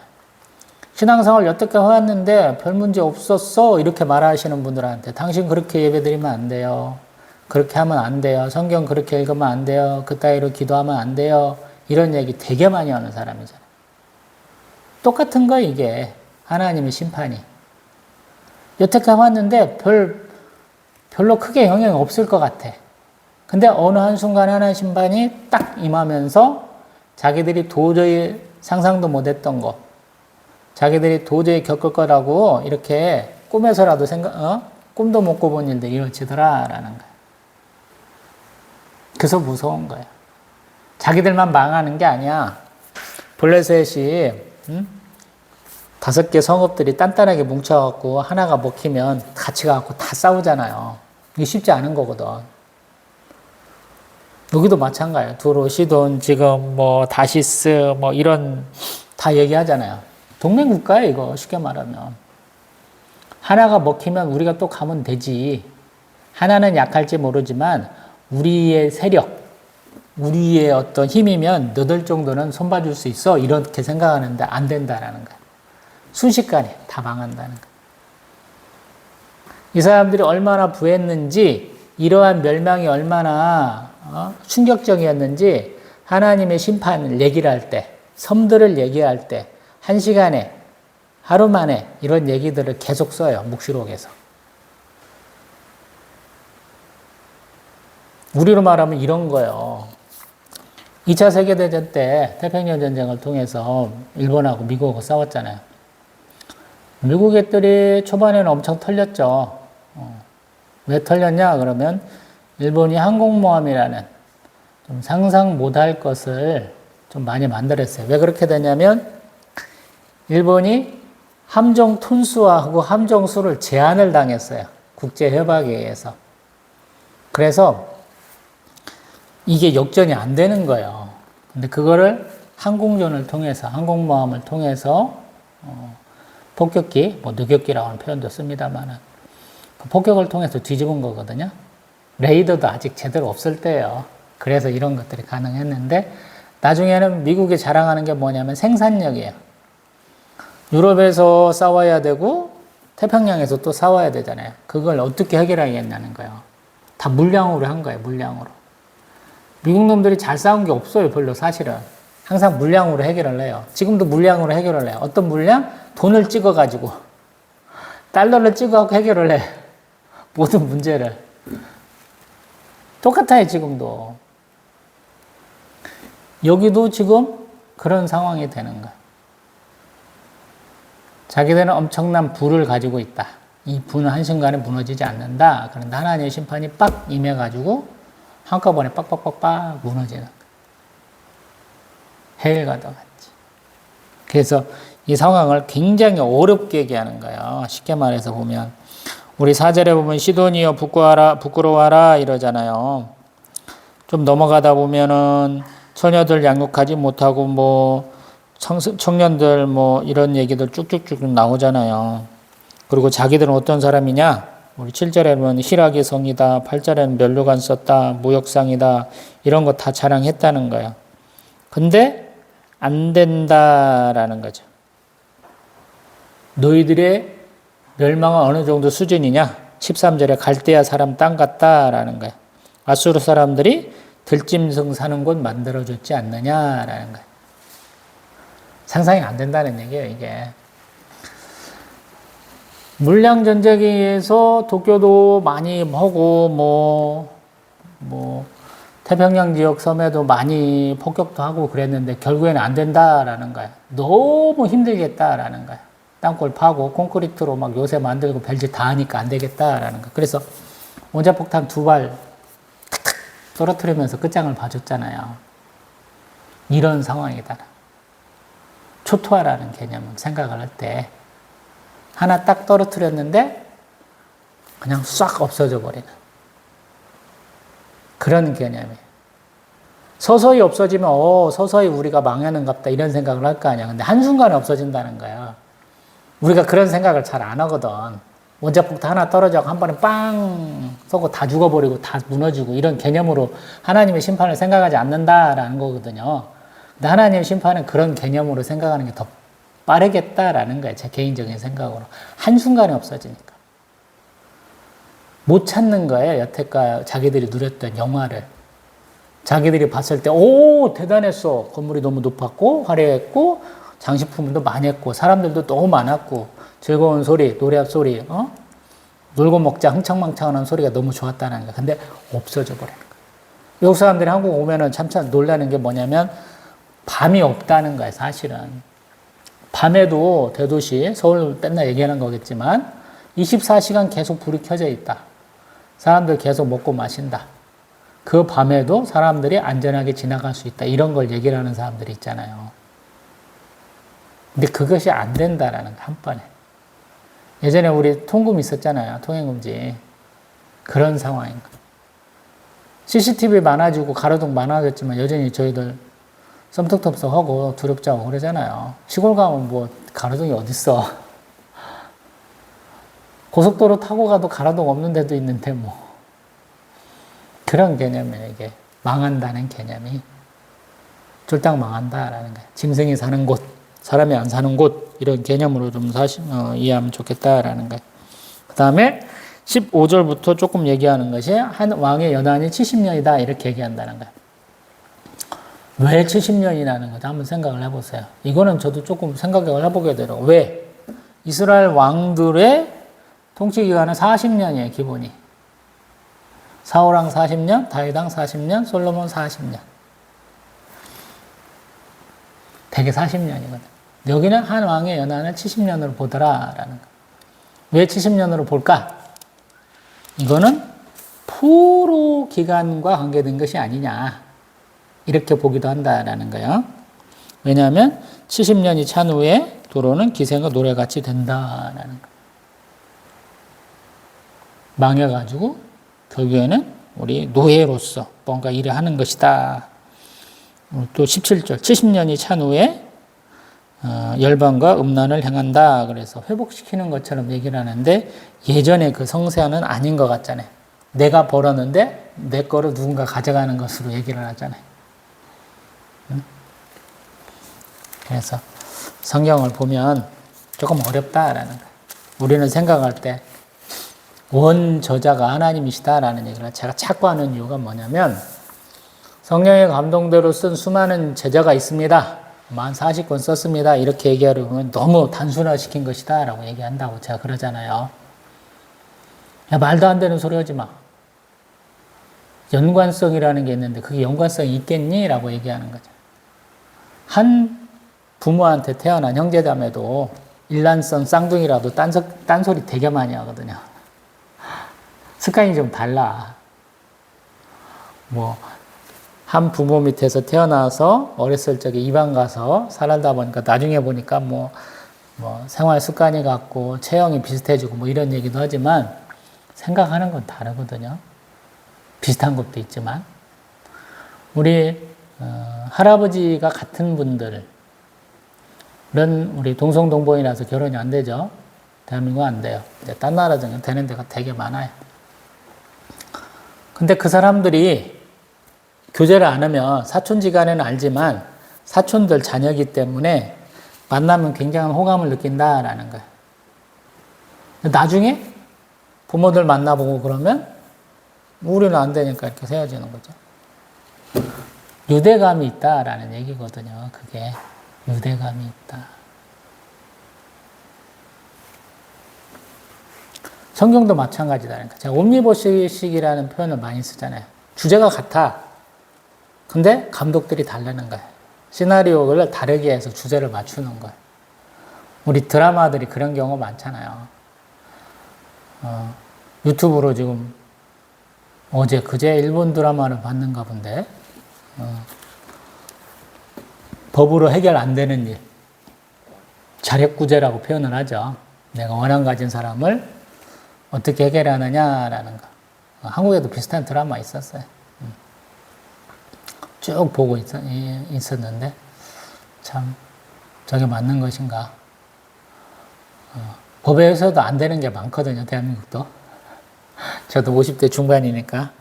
Speaker 1: 신앙생활 여태까지 해왔는데 별 문제 없었어 이렇게 말하시는 분들한테 당신 그렇게 예배드리면 안 돼요. 그렇게 하면 안 돼요. 성경 그렇게 읽으면 안 돼요. 그따위로 기도하면 안 돼요. 이런 얘기 되게 많이 하는 사람이잖아요. 똑같은 거 이게 하나님의 심판이. 여태까지 해왔는데 별로 크게 영향이 없을 것 같아. 근데 어느 한순간에 하나님의 심판이 딱 임하면서 자기들이 도저히 상상도 못했던 거, 자기들이 도저히 겪을 거라고 이렇게 꿈에서라도 꿈도 못 꿔본 일들이 이루어지더라라는 거예요. 그래서 무서운 거예요. 자기들만 망하는 게 아니야. 블레셋이 5개 성읍들이 단단하게 뭉쳐갖고 하나가 먹히면 같이 가갖고 다 싸우잖아요. 이게 쉽지 않은 거거든. 여기도 마찬가지예요. 두로, 시돈, 지금 뭐 다시스 뭐 이런 다 얘기하잖아요. 동맹 국가예요, 이거 쉽게 말하면. 하나가 먹히면 우리가 또 가면 되지. 하나는 약할지 모르지만 우리의 세력, 우리의 어떤 힘이면 너들 정도는 손봐줄 수 있어. 이렇게 생각하는데 안 된다라는 거예요. 순식간에 다 망한다는 거예요. 이 사람들이 얼마나 부했는지, 이러한 멸망이 얼마나 충격적이었는지 하나님의 심판을 얘기를 할 때, 섬들을 얘기할 때 1시간에, 하루 만에 이런 얘기들을 계속 써요. 묵시록에서. 우리로 말하면 이런 거예요. 2차 세계대전 때 태평양 전쟁을 통해서 일본하고 미국하고 싸웠잖아요. 미국 애들이 초반에는 엄청 털렸죠. 왜 털렸냐 그러면 일본이 항공모함이라는 좀 상상 못할 것을 좀 많이 만들었어요. 왜 그렇게 되냐면 일본이 함정 톤수하고 함정 수를 제한을 당했어요. 국제협약에 의해서. 그래서 이게 역전이 안 되는 거예요. 근데 그거를 항공전을 통해서, 항공모함을 통해서 폭격기, 뭐 누격기라고 하는 표현도 씁니다만 그 폭격을 통해서 뒤집은 거거든요. 레이더도 아직 제대로 없을 때예요. 그래서 이런 것들이 가능했는데 나중에는 미국이 자랑하는 게 뭐냐면 생산력이에요. 유럽에서 싸워야 되고 태평양에서 또 싸워야 되잖아요. 그걸 어떻게 해결하겠냐는 거예요. 다 물량으로 한 거예요. 물량으로. 미국 놈들이 잘 싸운 게 없어요. 별로 사실은. 항상 물량으로 해결을 해요. 지금도 물량으로 해결을 해요. 어떤 물량? 돈을 찍어가지고 달러를 찍어갖고 해결을 해. 모든 문제를. 똑같아요. 지금도. 여기도 지금 그런 상황이 되는 거야. 자기들은 엄청난 부를 가지고 있다. 이 부는 한순간에 무너지지 않는다. 그런데 하나님의 심판이 빡 임해가지고 한꺼번에 빡빡빡빡 무너지는 거야. 해일과도 같이. 그래서 이 상황을 굉장히 어렵게 얘기하는 거예요. 쉽게 말해서 보면 우리 4절에 보면 시돈이여 부끄러워하라 이러잖아요. 좀 넘어가다 보면은 처녀들 양육하지 못하고 뭐 청년들 뭐 이런 얘기들 쭉쭉쭉 나오잖아요. 그리고 자기들은 어떤 사람이냐? 우리 7절에 보면 희락의 성이다. 8절에는 면류관 썼다. 무역상이다. 이런 거 다 자랑했다는 거예요. 근데 안 된다라는 거죠. 너희들의 멸망은 어느 정도 수준이냐? 13절에 갈대아 사람 땅 같다라는 거예요. 아수르 사람들이 들짐승 사는 곳 만들어줬지 않느냐라는 거예요. 상상이 안 된다는 얘기예요, 이게. 물량 전쟁에 의해서 도쿄도 많이 하고, 태평양 지역 섬에도 많이 폭격도 하고 그랬는데 결국에는 안 된다라는 거예요. 너무 힘들겠다라는 거예요. 땅굴 파고 콘크리트로 막 요새 만들고 별짓 다 하니까 안 되겠다라는 거예요. 그래서 원자폭탄 2발 탁탁 떨어뜨리면서 끝장을 봐줬잖아요. 이런 상황이다. 초토화라는 개념은 생각을 할 때 하나 딱 떨어뜨렸는데 그냥 싹 없어져 버리는 그런 개념이에요. 서서히 없어지면 서서히 우리가 망하는갑다 이런 생각을 할 거 아니야. 근데 한순간에 없어진다는 거야. 우리가 그런 생각을 잘 안 하거든. 원자폭탄 하나 떨어져 한 번에 빵 쏘고 다 죽어버리고 다 무너지고 이런 개념으로 하나님의 심판을 생각하지 않는다라는 거거든요. 근데 하나님의 심판은 그런 개념으로 생각하는 게 더 빠르겠다라는 거예요. 제 개인적인 생각으로. 한순간에 없어지니까. 못 찾는 거예요. 여태까지 자기들이 누렸던 영화를. 자기들이 봤을 때, 오, 대단했어. 건물이 너무 높았고, 화려했고, 장식품도 많이 했고, 사람들도 너무 많았고, 즐거운 소리, 노래 소리, 놀고 먹자, 흥청망청하는 소리가 너무 좋았다는 거야. 근데 없어져 버리는 거야. 외국 사람들이 한국 오면은 참 놀라는 게 뭐냐면, 밤이 없다는 거야, 사실은. 밤에도 대도시, 서울 맨날 얘기하는 거겠지만, 24시간 계속 불이 켜져 있다. 사람들 계속 먹고 마신다. 그 밤에도 사람들이 안전하게 지나갈 수 있다. 이런 걸 얘기를 하는 사람들이 있잖아요. 근데 그것이 안 된다라는 거, 한 번에. 예전에 우리 통금 있었잖아요. 통행금지. 그런 상황인 거. CCTV 많아지고 가로등 많아졌지만 여전히 저희들 썸떡떡하고 두렵자고 그러잖아요. 시골 가면 뭐 가로등이 어딨어. 고속도로 타고 가도 가로등 없는 데도 있는데 뭐. 그런 개념이에요, 이게. 망한다는 개념이. 쫄딱 망한다라는 거예요. 짐승이 사는 곳, 사람이 안 사는 곳, 이런 개념으로 좀 이해하면 좋겠다라는 거예요. 그 다음에 15절부터 조금 얘기하는 것이 한 왕의 연한이 70년이다, 이렇게 얘기한다는 거예요. 왜 70년이라는 거죠? 한번 생각을 해보세요. 이거는 저도 조금 생각을 해보게 되더라고요. 왜? 이스라엘 왕들의 통치기간은 40년이에요, 기본이. 사울왕 40년, 다윗왕 40년, 솔로몬 40년. 대개 40년이거든. 여기는 한 왕의 연한을 70년으로 보더라라는 거. 왜 70년으로 볼까? 이거는 포로 기간과 관계된 것이 아니냐. 이렇게 보기도 한다라는 거예요. 왜냐하면 70년이 찬 후에 도로는 기생과 노래같이 된다라는 거. 망해가지고 결국에는 우리 노예로서 뭔가 일을 하는 것이다. 또 17절 70년이 찬 후에 열방과 음란을 행한다. 그래서 회복시키는 것처럼 얘기를 하는데 예전에 그 성세아는 아닌 것 같잖아요. 내가 벌었는데 내 거를 누군가 가져가는 것으로 얘기를 하잖아요. 그래서 성경을 보면 조금 어렵다라는 거예요. 우리는 생각할 때 원저자가 하나님이시다라는 얘기를 제가 자꾸 하는 이유가 뭐냐면 성령의 감동대로 쓴 수많은 제자가 있습니다. 40권 썼습니다. 이렇게 얘기하려면 너무 단순화시킨 것이다 라고 얘기한다고 제가 그러잖아요. 야, 말도 안 되는 소리 하지 마. 연관성이라는 게 있는데 그게 연관성이 있겠니? 라고 얘기하는 거죠. 한 부모한테 태어난 형제자매도 일란성 쌍둥이라도 딴소리 되게 많이 하거든요. 습관이 좀 달라. 한 부모 밑에서 태어나서 어렸을 적에 이방 가서 살다 보니까 나중에 보니까 생활 습관이 같고 체형이 비슷해지고 이런 얘기도 하지만 생각하는 건 다르거든요. 비슷한 것도 있지만. 우리 할아버지가 같은 분들은 우리 동성동본이라서 결혼이 안 되죠. 대한민국은 안 돼요. 이제 딴 나라 중에 되는 데가 되게 많아요. 근데 그 사람들이 교제를 안 하면 사촌지간에는 알지만 사촌들 자녀이기 때문에 만나면 굉장한 호감을 느낀다라는 거예요. 나중에 부모들 만나보고 그러면 우리는 안 되니까 이렇게 헤어지는 거죠. 유대감이 있다라는 얘기거든요. 그게 유대감이 있다. 성경도 마찬가지다니까. 제가 옴니버식이라는 표현을 많이 쓰잖아요. 주제가 같아. 근데 감독들이 다르는 거예요. 시나리오를 다르게 해서 주제를 맞추는 거예요. 우리 드라마들이 그런 경우 많잖아요. 유튜브로 지금 그제 일본 드라마를 봤는가 본데 법으로 해결 안 되는 일. 자력구제라고 표현을 하죠. 내가 원한 가진 사람을 어떻게 해결하느냐라는 거. 한국에도 비슷한 드라마 있었어요. 쭉 보고 있었는데 참 저게 맞는 것인가. 법에서도 안 되는 게 많거든요. 대한민국도. 저도 50대 중반이니까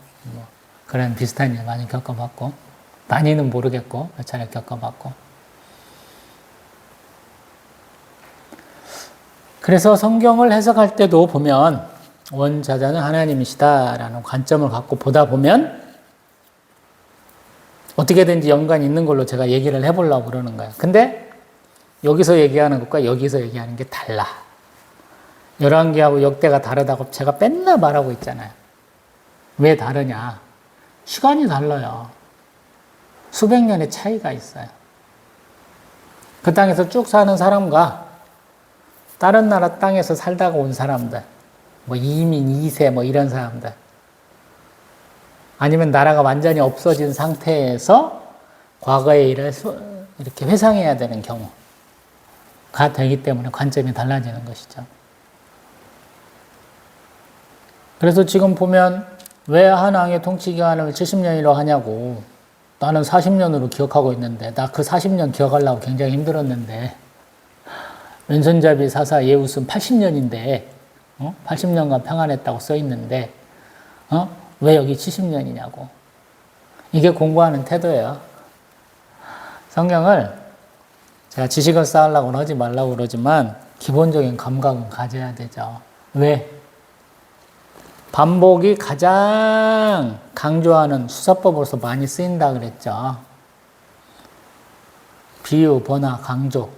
Speaker 1: 그런 비슷한 일 많이 겪어봤고 많이는 모르겠고 몇 차례 겪어봤고 그래서 성경을 해석할 때도 보면 원자자는 하나님이시다라는 관점을 갖고 보다 보면 어떻게든지 연관이 있는 걸로 제가 얘기를 해보려고 그러는 거예요. 근데 여기서 얘기하는 것과 여기서 얘기하는 게 달라. 열왕기하고 역대가 다르다고 제가 맨날 말하고 있잖아요. 왜 다르냐? 시간이 달라요. 수백 년의 차이가 있어요. 그 땅에서 쭉 사는 사람과 다른 나라 땅에서 살다가 온 사람들, 뭐 이민 2세 뭐 이런 사람들, 아니면 나라가 완전히 없어진 상태에서 과거의 일을 이렇게 회상해야 되는 경우가 되기 때문에 관점이 달라지는 것이죠. 그래서 지금 보면 왜 한 왕의 통치 기간을 70년이라고 하냐고. 나는 40년으로 기억하고 있는데, 나 그 40년 기억하려고 굉장히 힘들었는데, 왼손잡이 사사 예우스 80년인데 80년간 평안했다고 써 있는데 왜 여기 70년이냐고. 이게 공부하는 태도예요. 성경을 제가 지식을 쌓으려고는 하지 말라고 그러지만 기본적인 감각은 가져야 되죠. 왜? 반복이 가장 강조하는 수사법으로서 많이 쓰인다 그랬죠. 비유, 번화, 강조.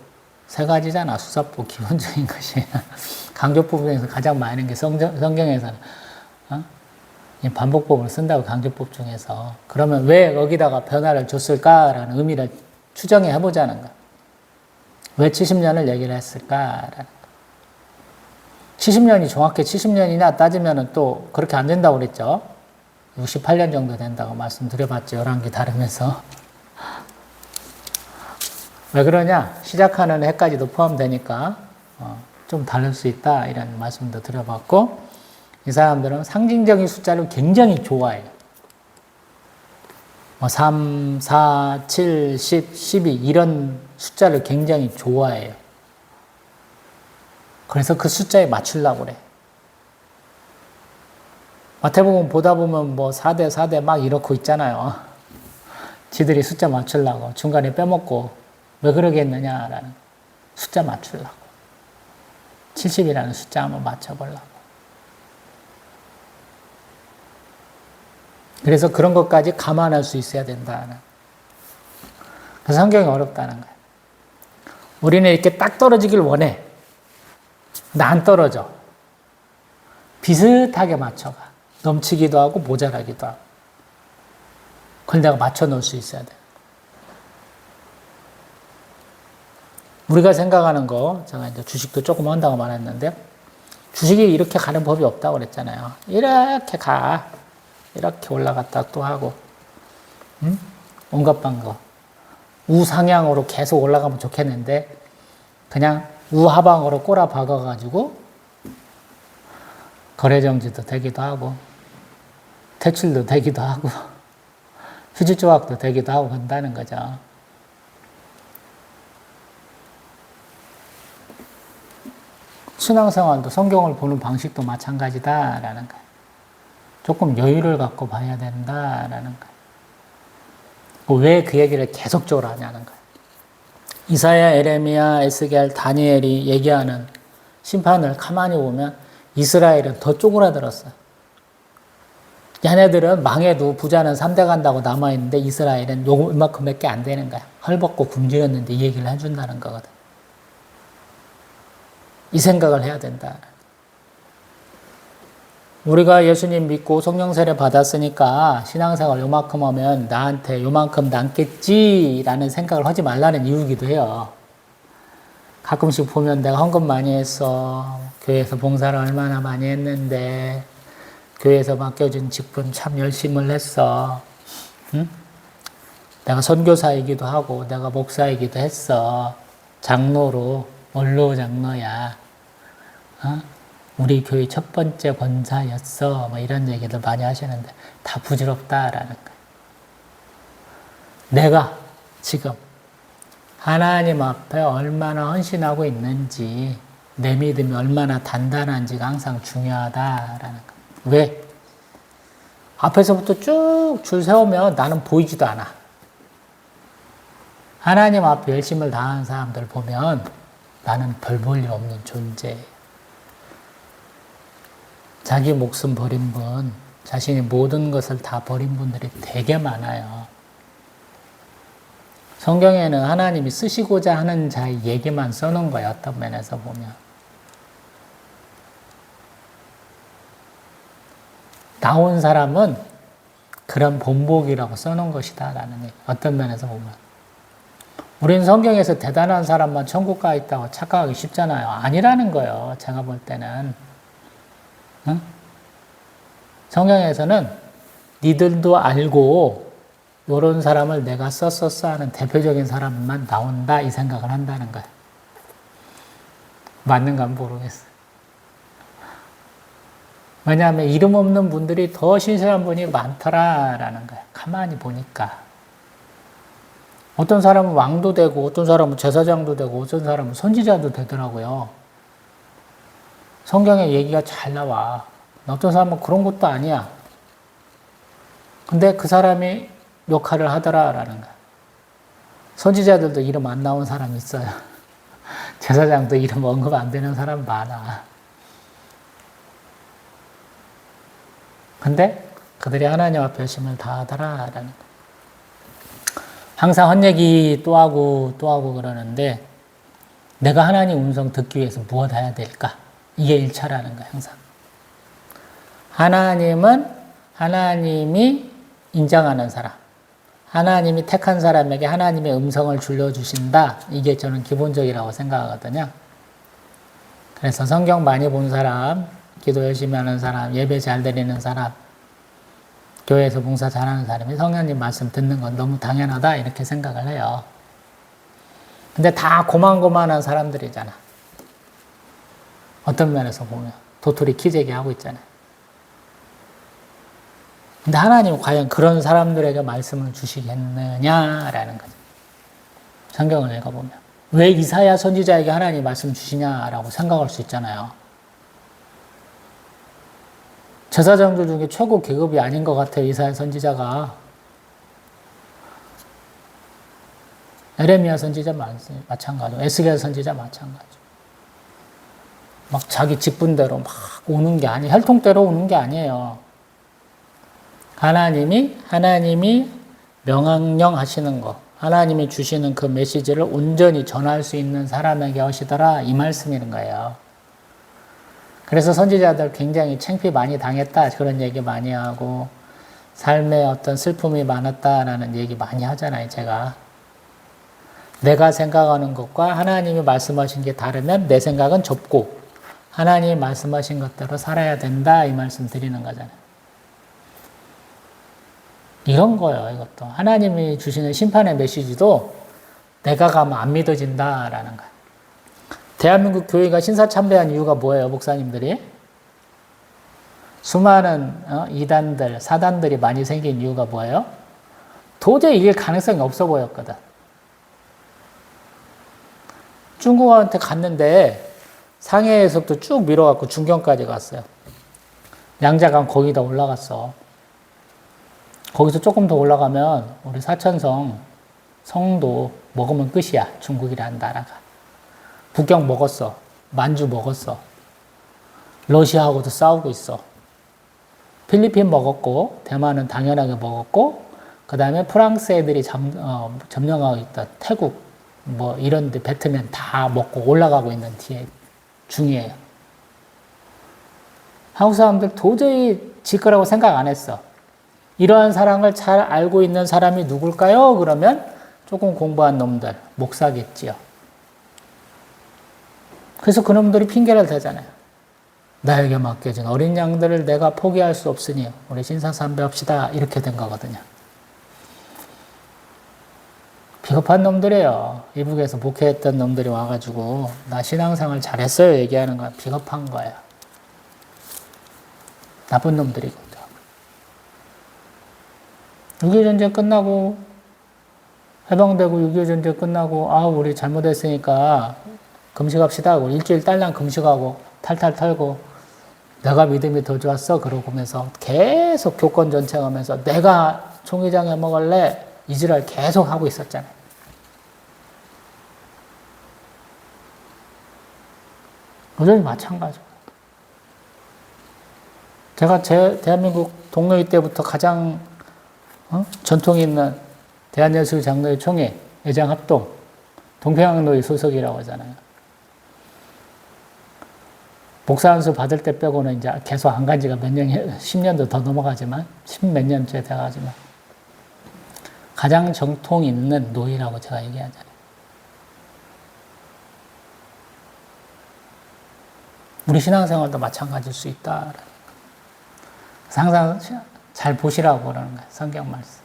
Speaker 1: 세 가지잖아. 수사법 기본적인 것이. 강조법 중에서 가장 많은 게 성경에서는 반복법을 쓴다고, 강조법 중에서. 그러면 왜 여기다가 변화를 줬을까라는 의미를 추정해 보자는 거야. 왜 70년을 얘기를 했을까라는 거야. 70년이 정확히 70년이냐 따지면 또 그렇게 안 된다고 그랬죠. 68년 정도 된다고 말씀드려봤죠. 열왕기 다루면서. 왜 그러냐? 시작하는 해까지도 포함되니까 좀 다를 수 있다 이런 말씀도 드려봤고, 이 사람들은 상징적인 숫자를 굉장히 좋아해요. 3, 4, 7, 10, 12 이런 숫자를 굉장히 좋아해요. 그래서 그 숫자에 맞추려고 그래. 마태복음 보다 보면 뭐 4대 4대 막 이렇고 있잖아요. 지들이 숫자 맞추려고 중간에 빼먹고. 왜 그러겠느냐라는, 숫자 맞추려고. 70이라는 숫자 한번 맞춰보려고. 그래서 그런 것까지 감안할 수 있어야 된다는. 그래서 성경이 어렵다는 거예요. 우리는 이렇게 딱 떨어지길 원해. 근데 안 떨어져. 비슷하게 맞춰가. 넘치기도 하고 모자라기도 하고. 그걸 내가 맞춰 놓을 수 있어야 돼. 우리가 생각하는 거, 제가 이제 주식도 조금 한다고 말했는데, 주식이 이렇게 가는 법이 없다고 그랬잖아요. 이렇게 가. 이렇게 올라갔다 또 하고. 온갖 방법. 우상향으로 계속 올라가면 좋겠는데, 그냥 우하방으로 꼬라 박아가지고, 거래정지도 되기도 하고, 퇴출도 되기도 하고, 휴지조각도 되기도 하고 한다는 거죠. 신앙생활도 성경을 보는 방식도 마찬가지다라는 거예요. 조금 여유를 갖고 봐야 된다라는 거예요. 왜 그 얘기를 계속적으로 하냐는 거예요. 이사야, 에레미야, 에스겔, 다니엘이 얘기하는 심판을 가만히 보면 이스라엘은 더 쪼그라들었어요. 얘네들은 망해도 부자는 3대 간다고 남아있는데 이스라엘은 요만큼밖에 안 되는 거야. 헐벗고 굶주렸는데 이 얘기를 해준다는 거거든. 이 생각을 해야 된다. 우리가 예수님 믿고 성령 세례 받았으니까 신앙생활 요만큼 하면 나한테 요만큼 남겠지라는 생각을 하지 말라는 이유기도 해요. 가끔씩 보면 내가 헌금 많이 했어. 교회에서 봉사를 얼마나 많이 했는데 교회에서 맡겨준 직분 참 열심히 했어. 응? 내가 선교사이기도 하고 내가 목사이기도 했어. 장로로 원로 장로야. 우리 교회 첫 번째 권사였어. 뭐 이런 얘기들 많이 하시는데 다 부질없다라는 거예요. 내가 지금 하나님 앞에 얼마나 헌신하고 있는지, 내 믿음이 얼마나 단단한지가 항상 중요하다라는 거예요. 왜? 앞에서부터 쭉 줄 세우면 나는 보이지도 않아. 하나님 앞에 열심을 다하는 사람들 보면 나는 별 볼 일 없는 존재예요. 자기 목숨 버린 분, 자신이 모든 것을 다 버린 분들이 되게 많아요. 성경에는 하나님이 쓰시고자 하는 자의 얘기만 써놓은 거예요. 어떤 면에서 보면. 나온 사람은 그런 본보기라고 써놓은 것이다 라는 얘기. 어떤 면에서 보면. 우리는 성경에서 대단한 사람만 천국 가 있다고 착각하기 쉽잖아요. 아니라는 거예요. 제가 볼 때는. 응? 성경에서는 니들도 알고 이런 사람을 내가 썼었어 하는 대표적인 사람만 나온다 이 생각을 한다는 거예요. 맞는가 모르겠어요. 왜냐하면 이름 없는 분들이 더 신실한 분이 많더라라는 거예요. 가만히 보니까. 어떤 사람은 왕도 되고 어떤 사람은 제사장도 되고 어떤 사람은 선지자도 되더라고요. 성경에 얘기가 잘 나와. 어떤 사람은 그런 것도 아니야. 근데 그 사람이 역할을 하더라라는 거야. 선지자들도 이름 안 나온 사람이 있어요. 제사장도 이름 언급 안 되는 사람 많아. 근데 그들이 하나님 앞에 열심을 다하더라라는 거야. 항상 헛얘기 또 하고 그러는데 내가 하나님 음성 듣기 위해서 무엇 해야 될까? 이게 1차라는 거야, 항상. 하나님은 하나님이 인정하는 사람. 하나님이 택한 사람에게 하나님의 음성을 들려주신다. 이게 저는 기본적이라고 생각하거든요. 그래서 성경 많이 본 사람, 기도 열심히 하는 사람, 예배 잘 드리는 사람, 교회에서 봉사 잘하는 사람이 성령님 말씀 듣는 건 너무 당연하다 이렇게 생각을 해요. 근데 다 고만고만한 사람들이잖아. 어떤 면에서 보면 도토리 키재기 하고 있잖아요. 근데 하나님은 과연 그런 사람들에게 말씀을 주시겠느냐라는 거죠. 성경을 읽어보면. 왜 이사야 선지자에게 하나님이 말씀 주시냐라고 생각할 수 있잖아요. 제사장들 중에 최고 계급이 아닌 것 같아요. 이사야 선지자가. 에레미야 선지자 마찬가지고 에스겔 선지자 마찬가지고. 막 자기 직분대로 막 오는 게 아니에요. 혈통대로 오는 게 아니에요. 하나님이 명령령 하시는 거, 하나님이 주시는 그 메시지를 온전히 전할 수 있는 사람에게 하시더라 이 말씀이는 거예요. 그래서 선지자들 굉장히 창피 많이 당했다 그런 얘기 많이 하고 삶에 어떤 슬픔이 많았다라는 얘기 많이 하잖아요. 제가 내가 생각하는 것과 하나님이 말씀하신 게 다르면 내 생각은 좁고 하나님이 말씀하신 것대로 살아야 된다 이 말씀 드리는 거잖아요. 이런 거예요. 이것도 하나님이 주시는 심판의 메시지도 내가 가면 안 믿어진다라는 거예요. 대한민국 교회가 신사참배한 이유가 뭐예요? 목사님들이 수많은 이단들, 사단들이 많이 생긴 이유가 뭐예요? 도저히 이길 가능성이 없어 보였거든. 중국한테 갔는데 상해에서부터 쭉 밀어갖고 중경까지 갔어요. 양자강 거기다 올라갔어. 거기서 조금 더 올라가면 우리 사천성 성도 먹으면 끝이야. 중국이라는 나라가. 북경 먹었어. 만주 먹었어. 러시아하고도 싸우고 있어. 필리핀 먹었고 대만은 당연하게 먹었고 그 다음에 프랑스 애들이 점령하고 있던 태국 뭐 이런 데 베트남 다 먹고 올라가고 있는 중이에요. 한국 사람들 도저히 질 거라고 생각 안 했어. 이러한 사랑을 잘 알고 있는 사람이 누굴까요? 그러면 조금 공부한 놈들, 목사겠지요. 그래서 그놈들이 핑계를 대잖아요. 나에게 맡겨진 어린 양들을 내가 포기할 수 없으니 우리 신사삼배합시다. 이렇게 된 거거든요. 비겁한 놈들이에요. 이북에서 목회했던 놈들이 와가지고 나 신앙생활 잘했어요 얘기하는 건 비겁한 거예요. 나쁜 놈들이거든요. 6.25 전쟁 끝나고 해방되고 6.25 전쟁 끝나고 우리 잘못했으니까 금식합시다 하고 일주일 딸랑 금식하고 탈탈 털고 내가 믿음이 더 좋았어 그러고 면서 계속 교권 전쟁하면서 내가 총회장에 먹을래 이지랄 계속 하고 있었잖아요. 여전히 마찬가지고 제가 대한민국 동노회 때부터 가장 전통이 있는 대한예술장로회총회 애장합동 동평양노회 소속이라고 하잖아요. 목사 안수 받을 때 빼고는 이제 계속 안 간 지가 몇 년, 10년도 더 넘어가지만, 10몇 년째 돼가지만, 가장 정통 있는 노예라고 제가 얘기하잖아요. 우리 신앙생활도 마찬가지일 수 있다. 항상 잘 보시라고 그러는 거예요. 성경 말씀.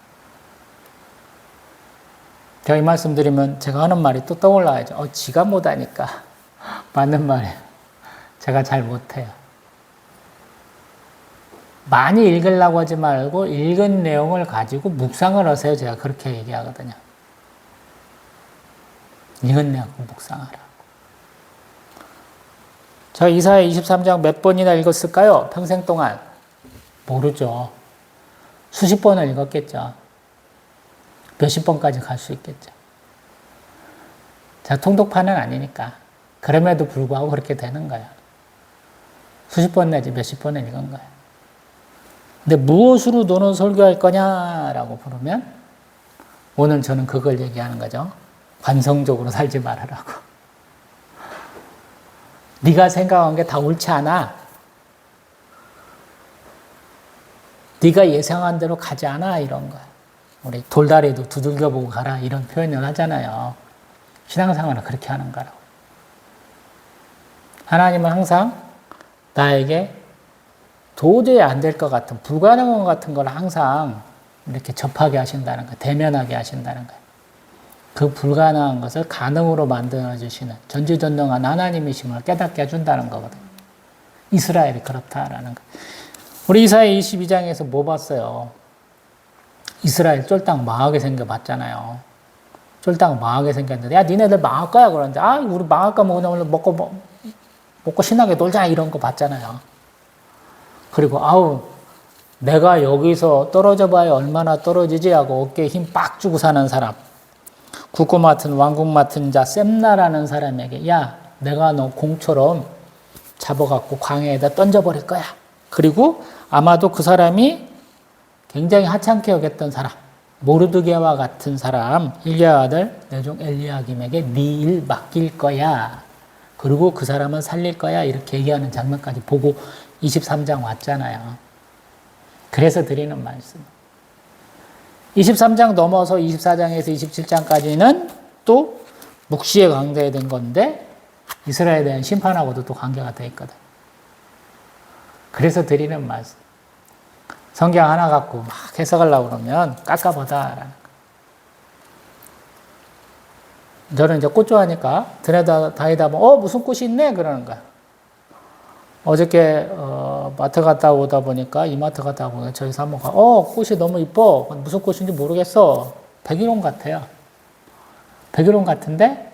Speaker 1: 제가 이 말씀 드리면 제가 하는 말이 또 떠올라야죠. 지가 못하니까. 맞는 말이에요. 제가 잘 못해요. 많이 읽으려고 하지 말고 읽은 내용을 가지고 묵상을 하세요. 제가 그렇게 얘기하거든요. 읽은 내용 묵상하라고. 제가 이사야 23장 몇 번이나 읽었을까요? 평생 동안. 모르죠. 수십 번을 읽었겠죠. 몇십 번까지 갈 수 있겠죠. 제가 통독파는 아니니까. 그럼에도 불구하고 그렇게 되는 거예요. 수십 번 내지 몇십 번을 읽은 거예요. 근데 무엇으로 너는 설교할 거냐라고 부르면 오늘 저는 그걸 얘기하는 거죠. 관성적으로 살지 말아라고. 네가 생각한 게 다 옳지 않아. 네가 예상한 대로 가지 않아 이런 거야. 우리 돌다리도 두들겨보고 가라 이런 표현을 하잖아요. 신앙생활은 그렇게 하는 거라고. 하나님은 항상 나에게 도저히 안 될 것 같은 불가능한 것 같은 걸 항상 이렇게 접하게 하신다는 거예요. 대면하게 하신다는 거예요. 그 불가능한 것을 가능으로 만들어주시는 전지전능한 하나님이심을 깨닫게 해준다는 거거든요. 이스라엘이 그렇다라는 거예요. 우리 이사야 22장에서 뭐 봤어요? 이스라엘 쫄딱 망하게 생겨봤잖아요. 쫄딱 망하게 생겼는데 야 니네들 망할 거야 그러는데 우리 망할 거 오늘 먹고 신나게 놀자 이런 거 봤잖아요. 그리고 내가 여기서 떨어져 봐야 얼마나 떨어지지 하고 어깨에 힘 빡 주고 사는 사람, 국고 맡은 왕국 맡은 자 셈나라는 사람에게 야 내가 너 공처럼 잡아갖고 광야에다 던져버릴 거야. 그리고 아마도 그 사람이 굉장히 하찮게 여겼던 사람, 모르드게와 같은 사람 일리야 아들 내 종 엘리야김에게 네 일 맡길 거야. 그리고 그 사람은 살릴 거야. 이렇게 얘기하는 장면까지 보고 23장 왔잖아요. 그래서 드리는 말씀. 23장 넘어서 24장에서 27장까지는 또 묵시에 관계된 건데 이스라엘에 대한 심판하고도 또 관계가 되어 있거든. 그래서 드리는 말씀. 성경 하나 갖고 막 해석하려고 그러면 깝깝하다라는 거. 저는 이제 꽃 좋아하니까 다니다 보면 무슨 꽃이 있네 그러는 거야. 어저께 마트 갔다 오다 보니까 이마트 갔다 보니까 저희 사모가 꽃이 너무 이뻐. 무슨 꽃인지 모르겠어. 백일홍 같아요. 백일홍 같은데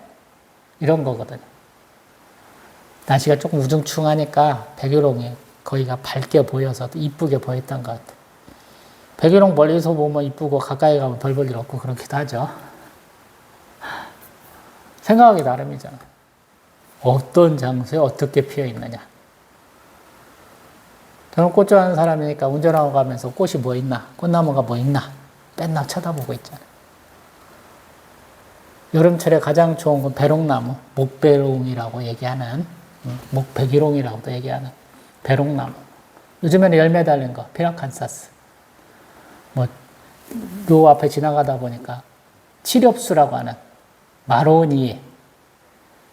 Speaker 1: 이런 거거든요. 날씨가 조금 우중충하니까 백일홍이 거기가 밝게 보여서 이쁘게 보였던 것 같아요. 백일홍 멀리서 보면 이쁘고 가까이 가면 별 볼 일 없고 그렇기도 하죠. 생각하기 나름이잖아요. 어떤 장소에 어떻게 피어 있느냐. 저는 꽃 좋아하는 사람이니까 운전하고 가면서 꽃이 뭐 있나, 꽃나무가 뭐 있나 맨날 쳐다보고 있잖아요. 여름철에 가장 좋은 건 배롱나무, 목배롱이라고 얘기하는, 목백일홍이라고도 얘기하는 배롱나무. 요즘에는 열매 달린 거, 피라칸사스. 요 앞에 지나가다 보니까 칠엽수라고 하는 마로니에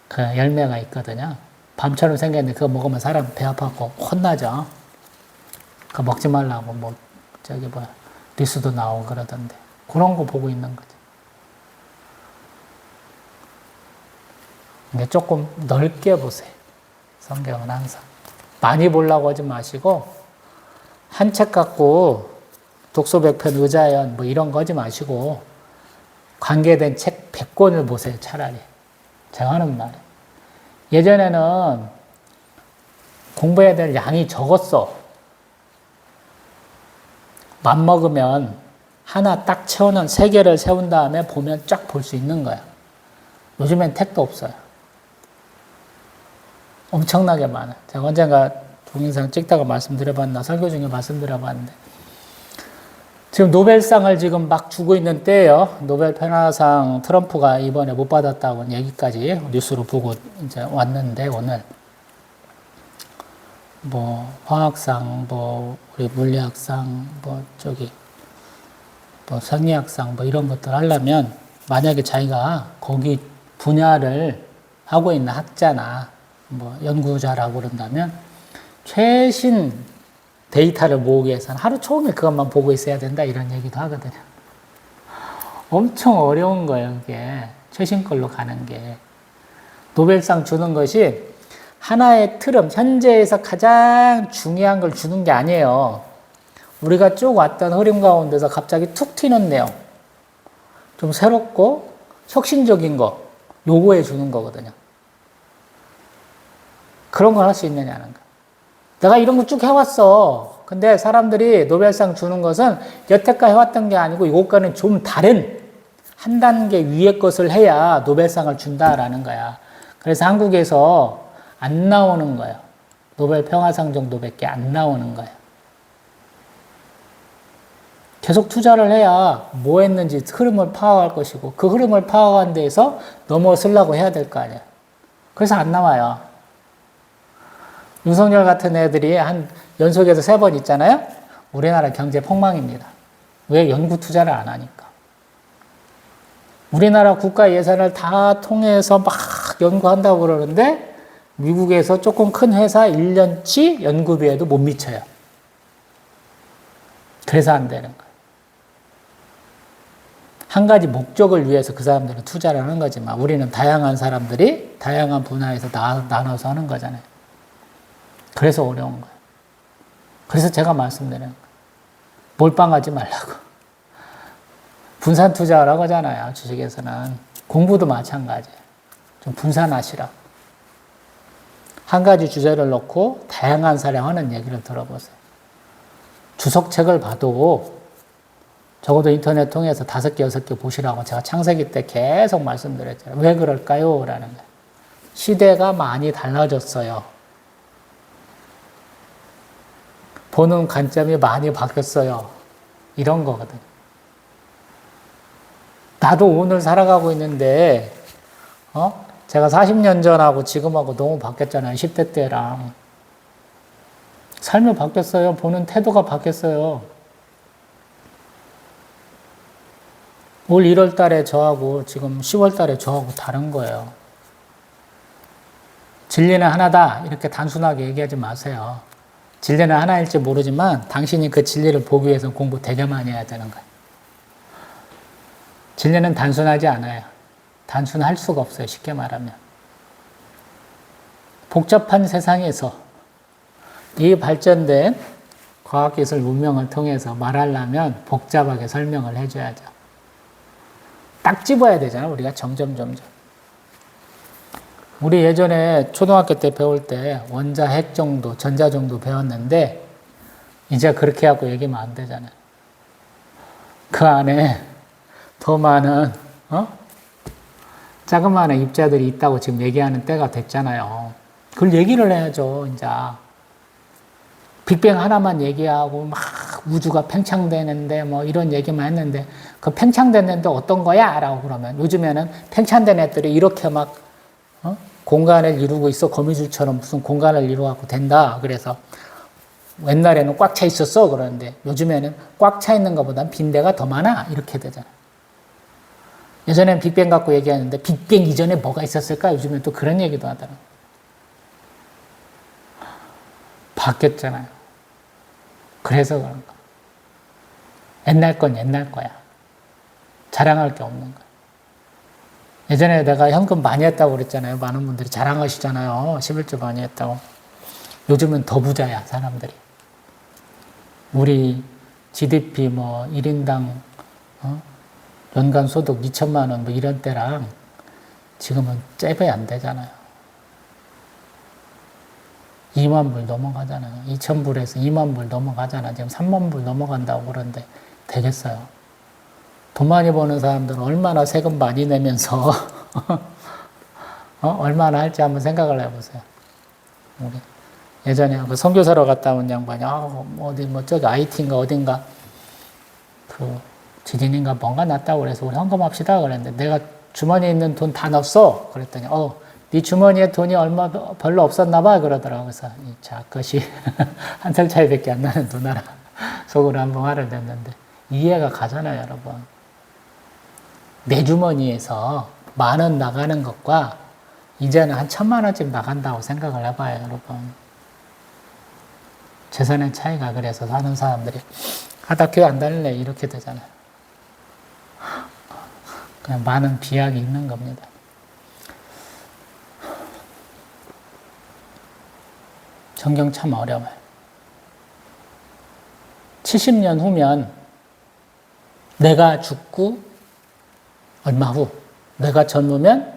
Speaker 1: 그 열매가 있거든요. 밤처럼 생겼는데 그거 먹으면 사람 배 아파갖고 혼나죠. 그거 먹지 말라고 뉴스도 나오고 그러던데 그런 거 보고 있는 거죠. 근데 조금 넓게 보세요. 성경은 항상 많이 보려고 하지 마시고 한 책 갖고 독서백편 의자연 이런 거 하지 마시고 관계된 책 100권을 보세요. 차라리. 제가 하는 말은. 예전에는 공부해야 될 양이 적었어. 맘먹으면 하나 딱 채우는 3개를 세운 다음에 보면 쫙 볼 수 있는 거야. 요즘엔 택도 없어요. 엄청나게 많아. 제가 언젠가 동영상 찍다가 말씀드려봤나, 설교 중에 말씀드려봤는데. 지금 노벨상을 지금 막 주고 있는 때예요. 노벨 평화상 트럼프가 이번에 못 받았다고 얘기까지 뉴스로 보고 이제 왔는데, 오늘. 뭐, 화학상, 뭐, 우리 물리학상, 뭐, 뭐, 생리학상, 뭐, 이런 것들 하려면, 만약에 자기가 거기 분야를 하고 있는 학자나, 뭐, 연구자라고 그런다면, 최신 데이터를 모으기 위해서는 하루 종일 그것만 보고 있어야 된다, 이런 얘기도 하거든요. 엄청 어려운 거예요, 그게. 최신 걸로 가는 게. 노벨상 주는 것이 하나의 틀음, 현재에서 가장 중요한 걸 주는 게 아니에요. 우리가 쭉 왔던 흐름 가운데서 갑자기 툭 튀는 내용, 좀 새롭고 혁신적인 거 요구해 주는 거거든요. 그런 걸 할 수 있느냐는 거. 내가 이런 거 쭉 해왔어. 근데 사람들이 노벨상 주는 것은 여태까지 해왔던 게 아니고 이것과는 좀 다른 한 단계 위의 것을 해야 노벨상을 준다라는 거야. 그래서 한국에서 안 나오는 거예요. 노벨 평화상 정도밖에 안 나오는 거예요. 계속 투자를 해야 뭐 했는지 흐름을 파악할 것이고, 그 흐름을 파악한 데에서 넘어서려고 해야 될 거 아니에요. 그래서 안 나와요. 윤석열 같은 애들이 한 연속해서 3번 있잖아요. 우리나라 경제 폭망입니다. 왜? 연구 투자를 안 하니까. 우리나라 국가 예산을 다 통해서 막 연구한다고 그러는데, 미국에서 조금 큰 회사 1년치 연구비에도 못 미쳐요. 그래서 안 되는 거예요. 한 가지 목적을 위해서 그 사람들은 투자를 하는 거지만, 우리는 다양한 사람들이 다양한 분야에서 나눠서 하는 거잖아요. 그래서 어려운 거예요. 그래서 제가 말씀드리는 거예요. 몰빵하지 말라고. 분산 투자하라고 하잖아요, 주식에서는. 공부도 마찬가지예요. 좀 분산하시라고. 한 가지 주제를 놓고 다양한 사람 하는 얘기를 들어보세요. 주석책을 봐도 적어도 인터넷 통해서 5개, 6개 보시라고 제가 창세기 때 계속 말씀드렸잖아요. 왜 그럴까요? 라는 거예요. 시대가 많이 달라졌어요. 보는 관점이 많이 바뀌었어요. 이런 거거든요. 나도 오늘 살아가고 있는데, 제가 40년 전하고 지금하고 너무 바뀌었잖아요. 10대 때랑. 삶이 바뀌었어요. 보는 태도가 바뀌었어요. 올 1월 달에 저하고 지금 10월 달에 저하고 다른 거예요. 진리는 하나다. 이렇게 단순하게 얘기하지 마세요. 진리는 하나일지 모르지만 당신이 그 진리를 보기 위해서 공부 되게 많이 해야 되는 거예요. 진리는 단순하지 않아요. 단순할 수가 없어요. 쉽게 말하면. 복잡한 세상에서 이 발전된 과학기술 문명을 통해서 말하려면 복잡하게 설명을 해줘야죠. 딱 집어야 되잖아요. 우리가 점점. 우리 예전에 초등학교 때 배울 때 원자, 핵 정도, 전자 정도 배웠는데 이제 그렇게 하고 얘기하면 안 되잖아요. 그 안에 더 많은 자그마한 입자들이 있다고 지금 얘기하는 때가 됐잖아요. 그걸 얘기를 해야죠. 이제 빅뱅 하나만 얘기하고 막 우주가 팽창되는데 뭐 이런 얘기만 했는데 그 팽창되는데 어떤 거야? 라고 그러면 요즘에는 팽창된 애들이 이렇게 막 공간을 이루고 있어. 거미줄처럼 무슨 공간을 이루어갖고 된다. 그래서 옛날에는 꽉 차 있었어. 그러는데 요즘에는 꽉 차 있는 것보단 빈대가 더 많아. 이렇게 되잖아. 예전에는 빅뱅 갖고 얘기하는데 빅뱅 이전에 뭐가 있었을까? 요즘엔 또 그런 얘기도 하더라고요. 바뀌었잖아요. 그래서 그런가. 옛날 건 옛날 거야. 자랑할 게 없는 거야. 예전에 내가 현금 많이 했다고 그랬잖아요. 많은 분들이 자랑하시잖아요. 11조 많이 했다고. 요즘은 더 부자야, 사람들이. 우리 GDP 뭐 1인당 연간 소득 2천만 원 뭐 이런 때랑 지금은 잽이 안 되잖아요. 2만 불 넘어가잖아요. 2천 불에서 2만 불 넘어가잖아. 지금 3만 불 넘어간다고 그러는데 되겠어요? 돈 많이 버는 사람들은 얼마나 세금 많이 내면서 얼마나 할지 한번 생각을 해보세요. 우리 예전에 그 선교사로 갔다 온 양반이 어디 뭐 저기 IT인가 어딘가 그 지진인가 뭔가 났다고 그래서 우리 헌금합시다 그랬는데 내가 주머니에 있는 돈 다 넣었어 그랬더니 네 주머니에 돈이 얼마 별로 없었나 봐 그러더라고. 그래서 자 그것이 한 살 차이밖에 안 나는 누나라 속으로 한번 화를 냈는데 이해가 가잖아요 여러분. 내 주머니에서 10,000원 나가는 것과 이제는 한 1,000,000원쯤 나간다고 생각을 해봐요 여러분. 재산의 차이가 그래서 사는 사람들이 나 교회 안 다닐래 이렇게 되잖아요. 그냥 많은 비약이 있는 겁니다. 성경 참 어려워요. 70년 후면 내가 죽고 얼마 후 내가 젊으면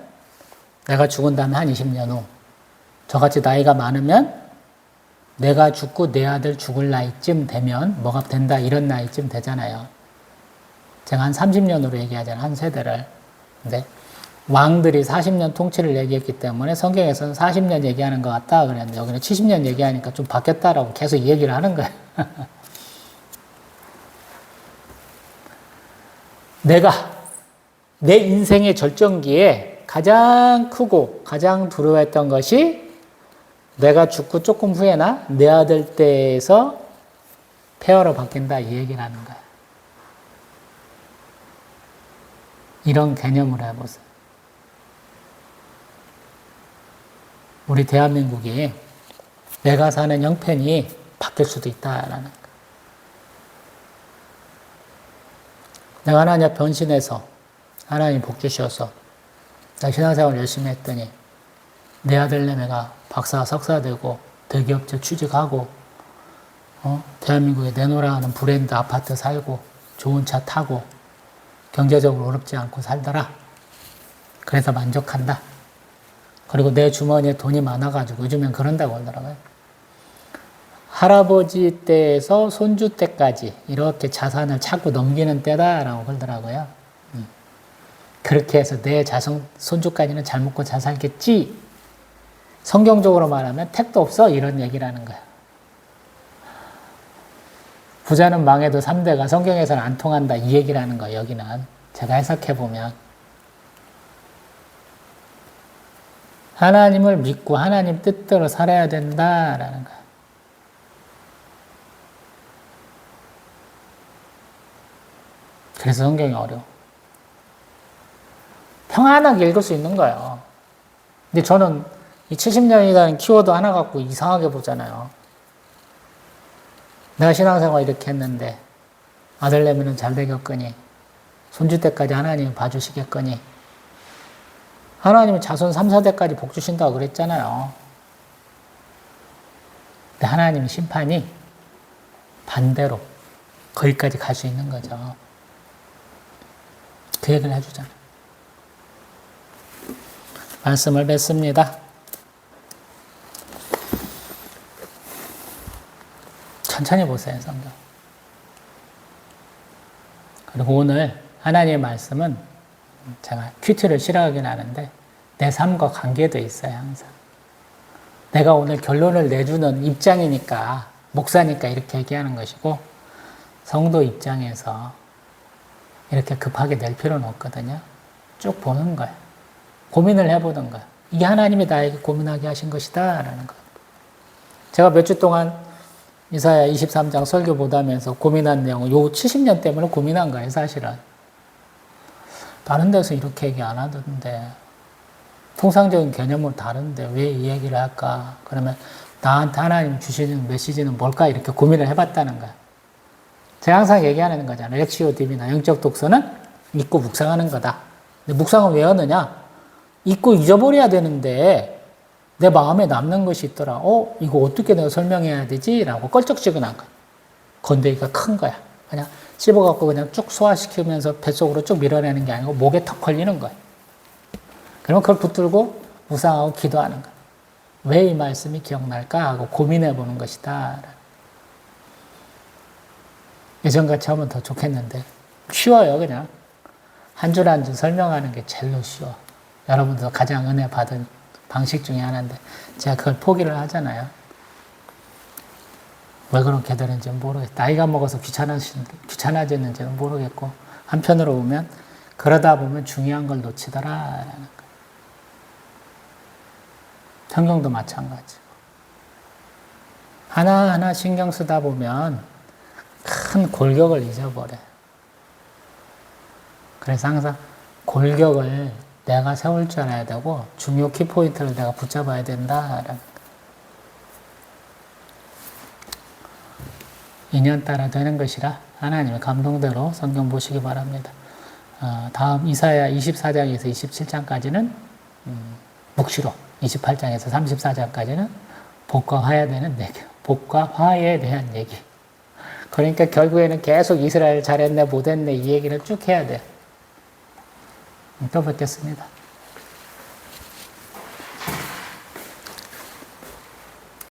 Speaker 1: 내가 죽은 다음에 한 20년 후 저같이 나이가 많으면 내가 죽고 내 아들 죽을 나이쯤 되면 뭐가 된다 이런 나이쯤 되잖아요. 제가 한 30년으로 얘기하잖아요. 한 세대를. 근데 왕들이 40년 통치를 얘기했기 때문에 성경에서는 40년 얘기하는 것 같다 그랬는데 여기는 70년 얘기하니까 좀 바뀌었다라고 계속 이 얘기를 하는 거예요. 내가 내 인생의 절정기에 가장 크고 가장 두려워했던 것이 내가 죽고 조금 후에나 내 아들 때에서 폐허로 바뀐다 이 얘기를 하는 거예요. 이런 개념으로 해보세요. 우리 대한민국이 내가 사는 형편이 바뀔 수도 있다라는 거예요. 내가 하나님 앞에 헌신해서 하나님 복 주셔서 나 신앙생활 열심히 했더니 내 아들내미가 박사 석사 되고 대기업체 취직하고 대한민국에 내놓으라 하는 브랜드 아파트 살고 좋은 차 타고 경제적으로 어렵지 않고 살더라. 그래서 만족한다. 그리고 내 주머니에 돈이 많아가지고 요즘엔 그런다고 하더라고요. 할아버지 때에서 손주 때까지 이렇게 자산을 찾고 넘기는 때다라고 그러더라고요. 그렇게 해서 내 손주까지는 잘 먹고 잘 살겠지. 성경적으로 말하면 택도 없어 이런 얘기라는 거야. 부자는 망해도 3대가 성경에서는 안 통한다 이 얘기라는 거예요. 여기는 제가 해석해보면 하나님을 믿고 하나님 뜻대로 살아야 된다라는 거예요. 그래서 성경이 어려워. 평안하게 읽을 수 있는 거예요. 근데 저는 이 70년이라는 키워드 하나 갖고 이상하게 보잖아요. 내가 신앙생활 이렇게 했는데 아들내미는 잘 되겠거니 손주 때까지 하나님이 봐주시겠거니 하나님은 자손 3, 4대까지 복 주신다고 그랬잖아요. 근데 하나님의 심판이 반대로 거기까지 갈 수 있는 거죠. 그 얘기를 해주잖아요. 말씀을 맺습니다. 천천히 보세요, 성경. 그리고 오늘 하나님의 말씀은 제가 큐티를 싫어하긴 하는데 내 삶과 관계도 있어요, 항상. 내가 오늘 결론을 내주는 입장이니까, 목사니까 이렇게 얘기하는 것이고 성도 입장에서 이렇게 급하게 낼 필요는 없거든요. 쭉 보는 거예요. 고민을 해보는 거예요. 이게 하나님이 나에게 고민하게 하신 것이다 라는 거예요. 제가 몇 주 동안 이사야 23장 설교 보다면서 고민한 내용은 요 70년 때문에 고민한 거예요, 사실은. 다른 데서 이렇게 얘기 안 하던데, 통상적인 개념으로 다른데 왜 이 얘기를 할까? 그러면 나한테 하나님 주시는 메시지는 뭘까? 이렇게 고민을 해봤다는 거예요. 제가 항상 얘기하는 거잖아요. 렉시오 디비나 영적 독서는 읽고 묵상하는 거다. 근데 묵상은 왜 하느냐? 읽고 잊어버려야 되는데 내 마음에 남는 것이 있더라. 이거 어떻게 내가 설명해야 되지? 라고 껄쩍지근한 거야. 건더기가 큰 거야. 그냥 씹어갖고 그냥 쭉 소화시키면서 뱃속으로 쭉 밀어내는 게 아니고 목에 턱 걸리는 거야. 그러면 그걸 붙들고 묵상하고 기도하는 거야. 왜 이 말씀이 기억날까? 하고 고민해 보는 것이다. 예전같이 하면 더 좋겠는데 쉬워요. 그냥 한 줄 한 줄 설명하는 게 제일로 쉬워. 여러분도 가장 은혜 받은 방식 중에 하나인데 제가 그걸 포기를 하잖아요. 왜 그렇게 되는지는 모르겠고, 나이가 먹어서 귀찮아지는지는 모르겠고, 한편으로 보면 그러다 보면 중요한 걸 놓치더라라는 거예요. 성경도 마찬가지고. 하나하나 신경 쓰다 보면 큰 골격을 잊어버려요. 그래서 항상 골격을 내가 세울 줄 알아야 되고 중요 키포인트를 내가 붙잡아야 된다라는 인연 따라 되는 것이라 하나님의 감동대로 성경 보시기 바랍니다. 다음 이사야 24장에서 27장까지는 묵시로, 28장에서 34장까지는 복과 화에 대한 얘기, 복과 화에 대한 얘기. 그러니까 결국에는 계속 이스라엘 잘했네 못했네 이 얘기를 쭉 해야 돼요. 또 뵙겠습니다.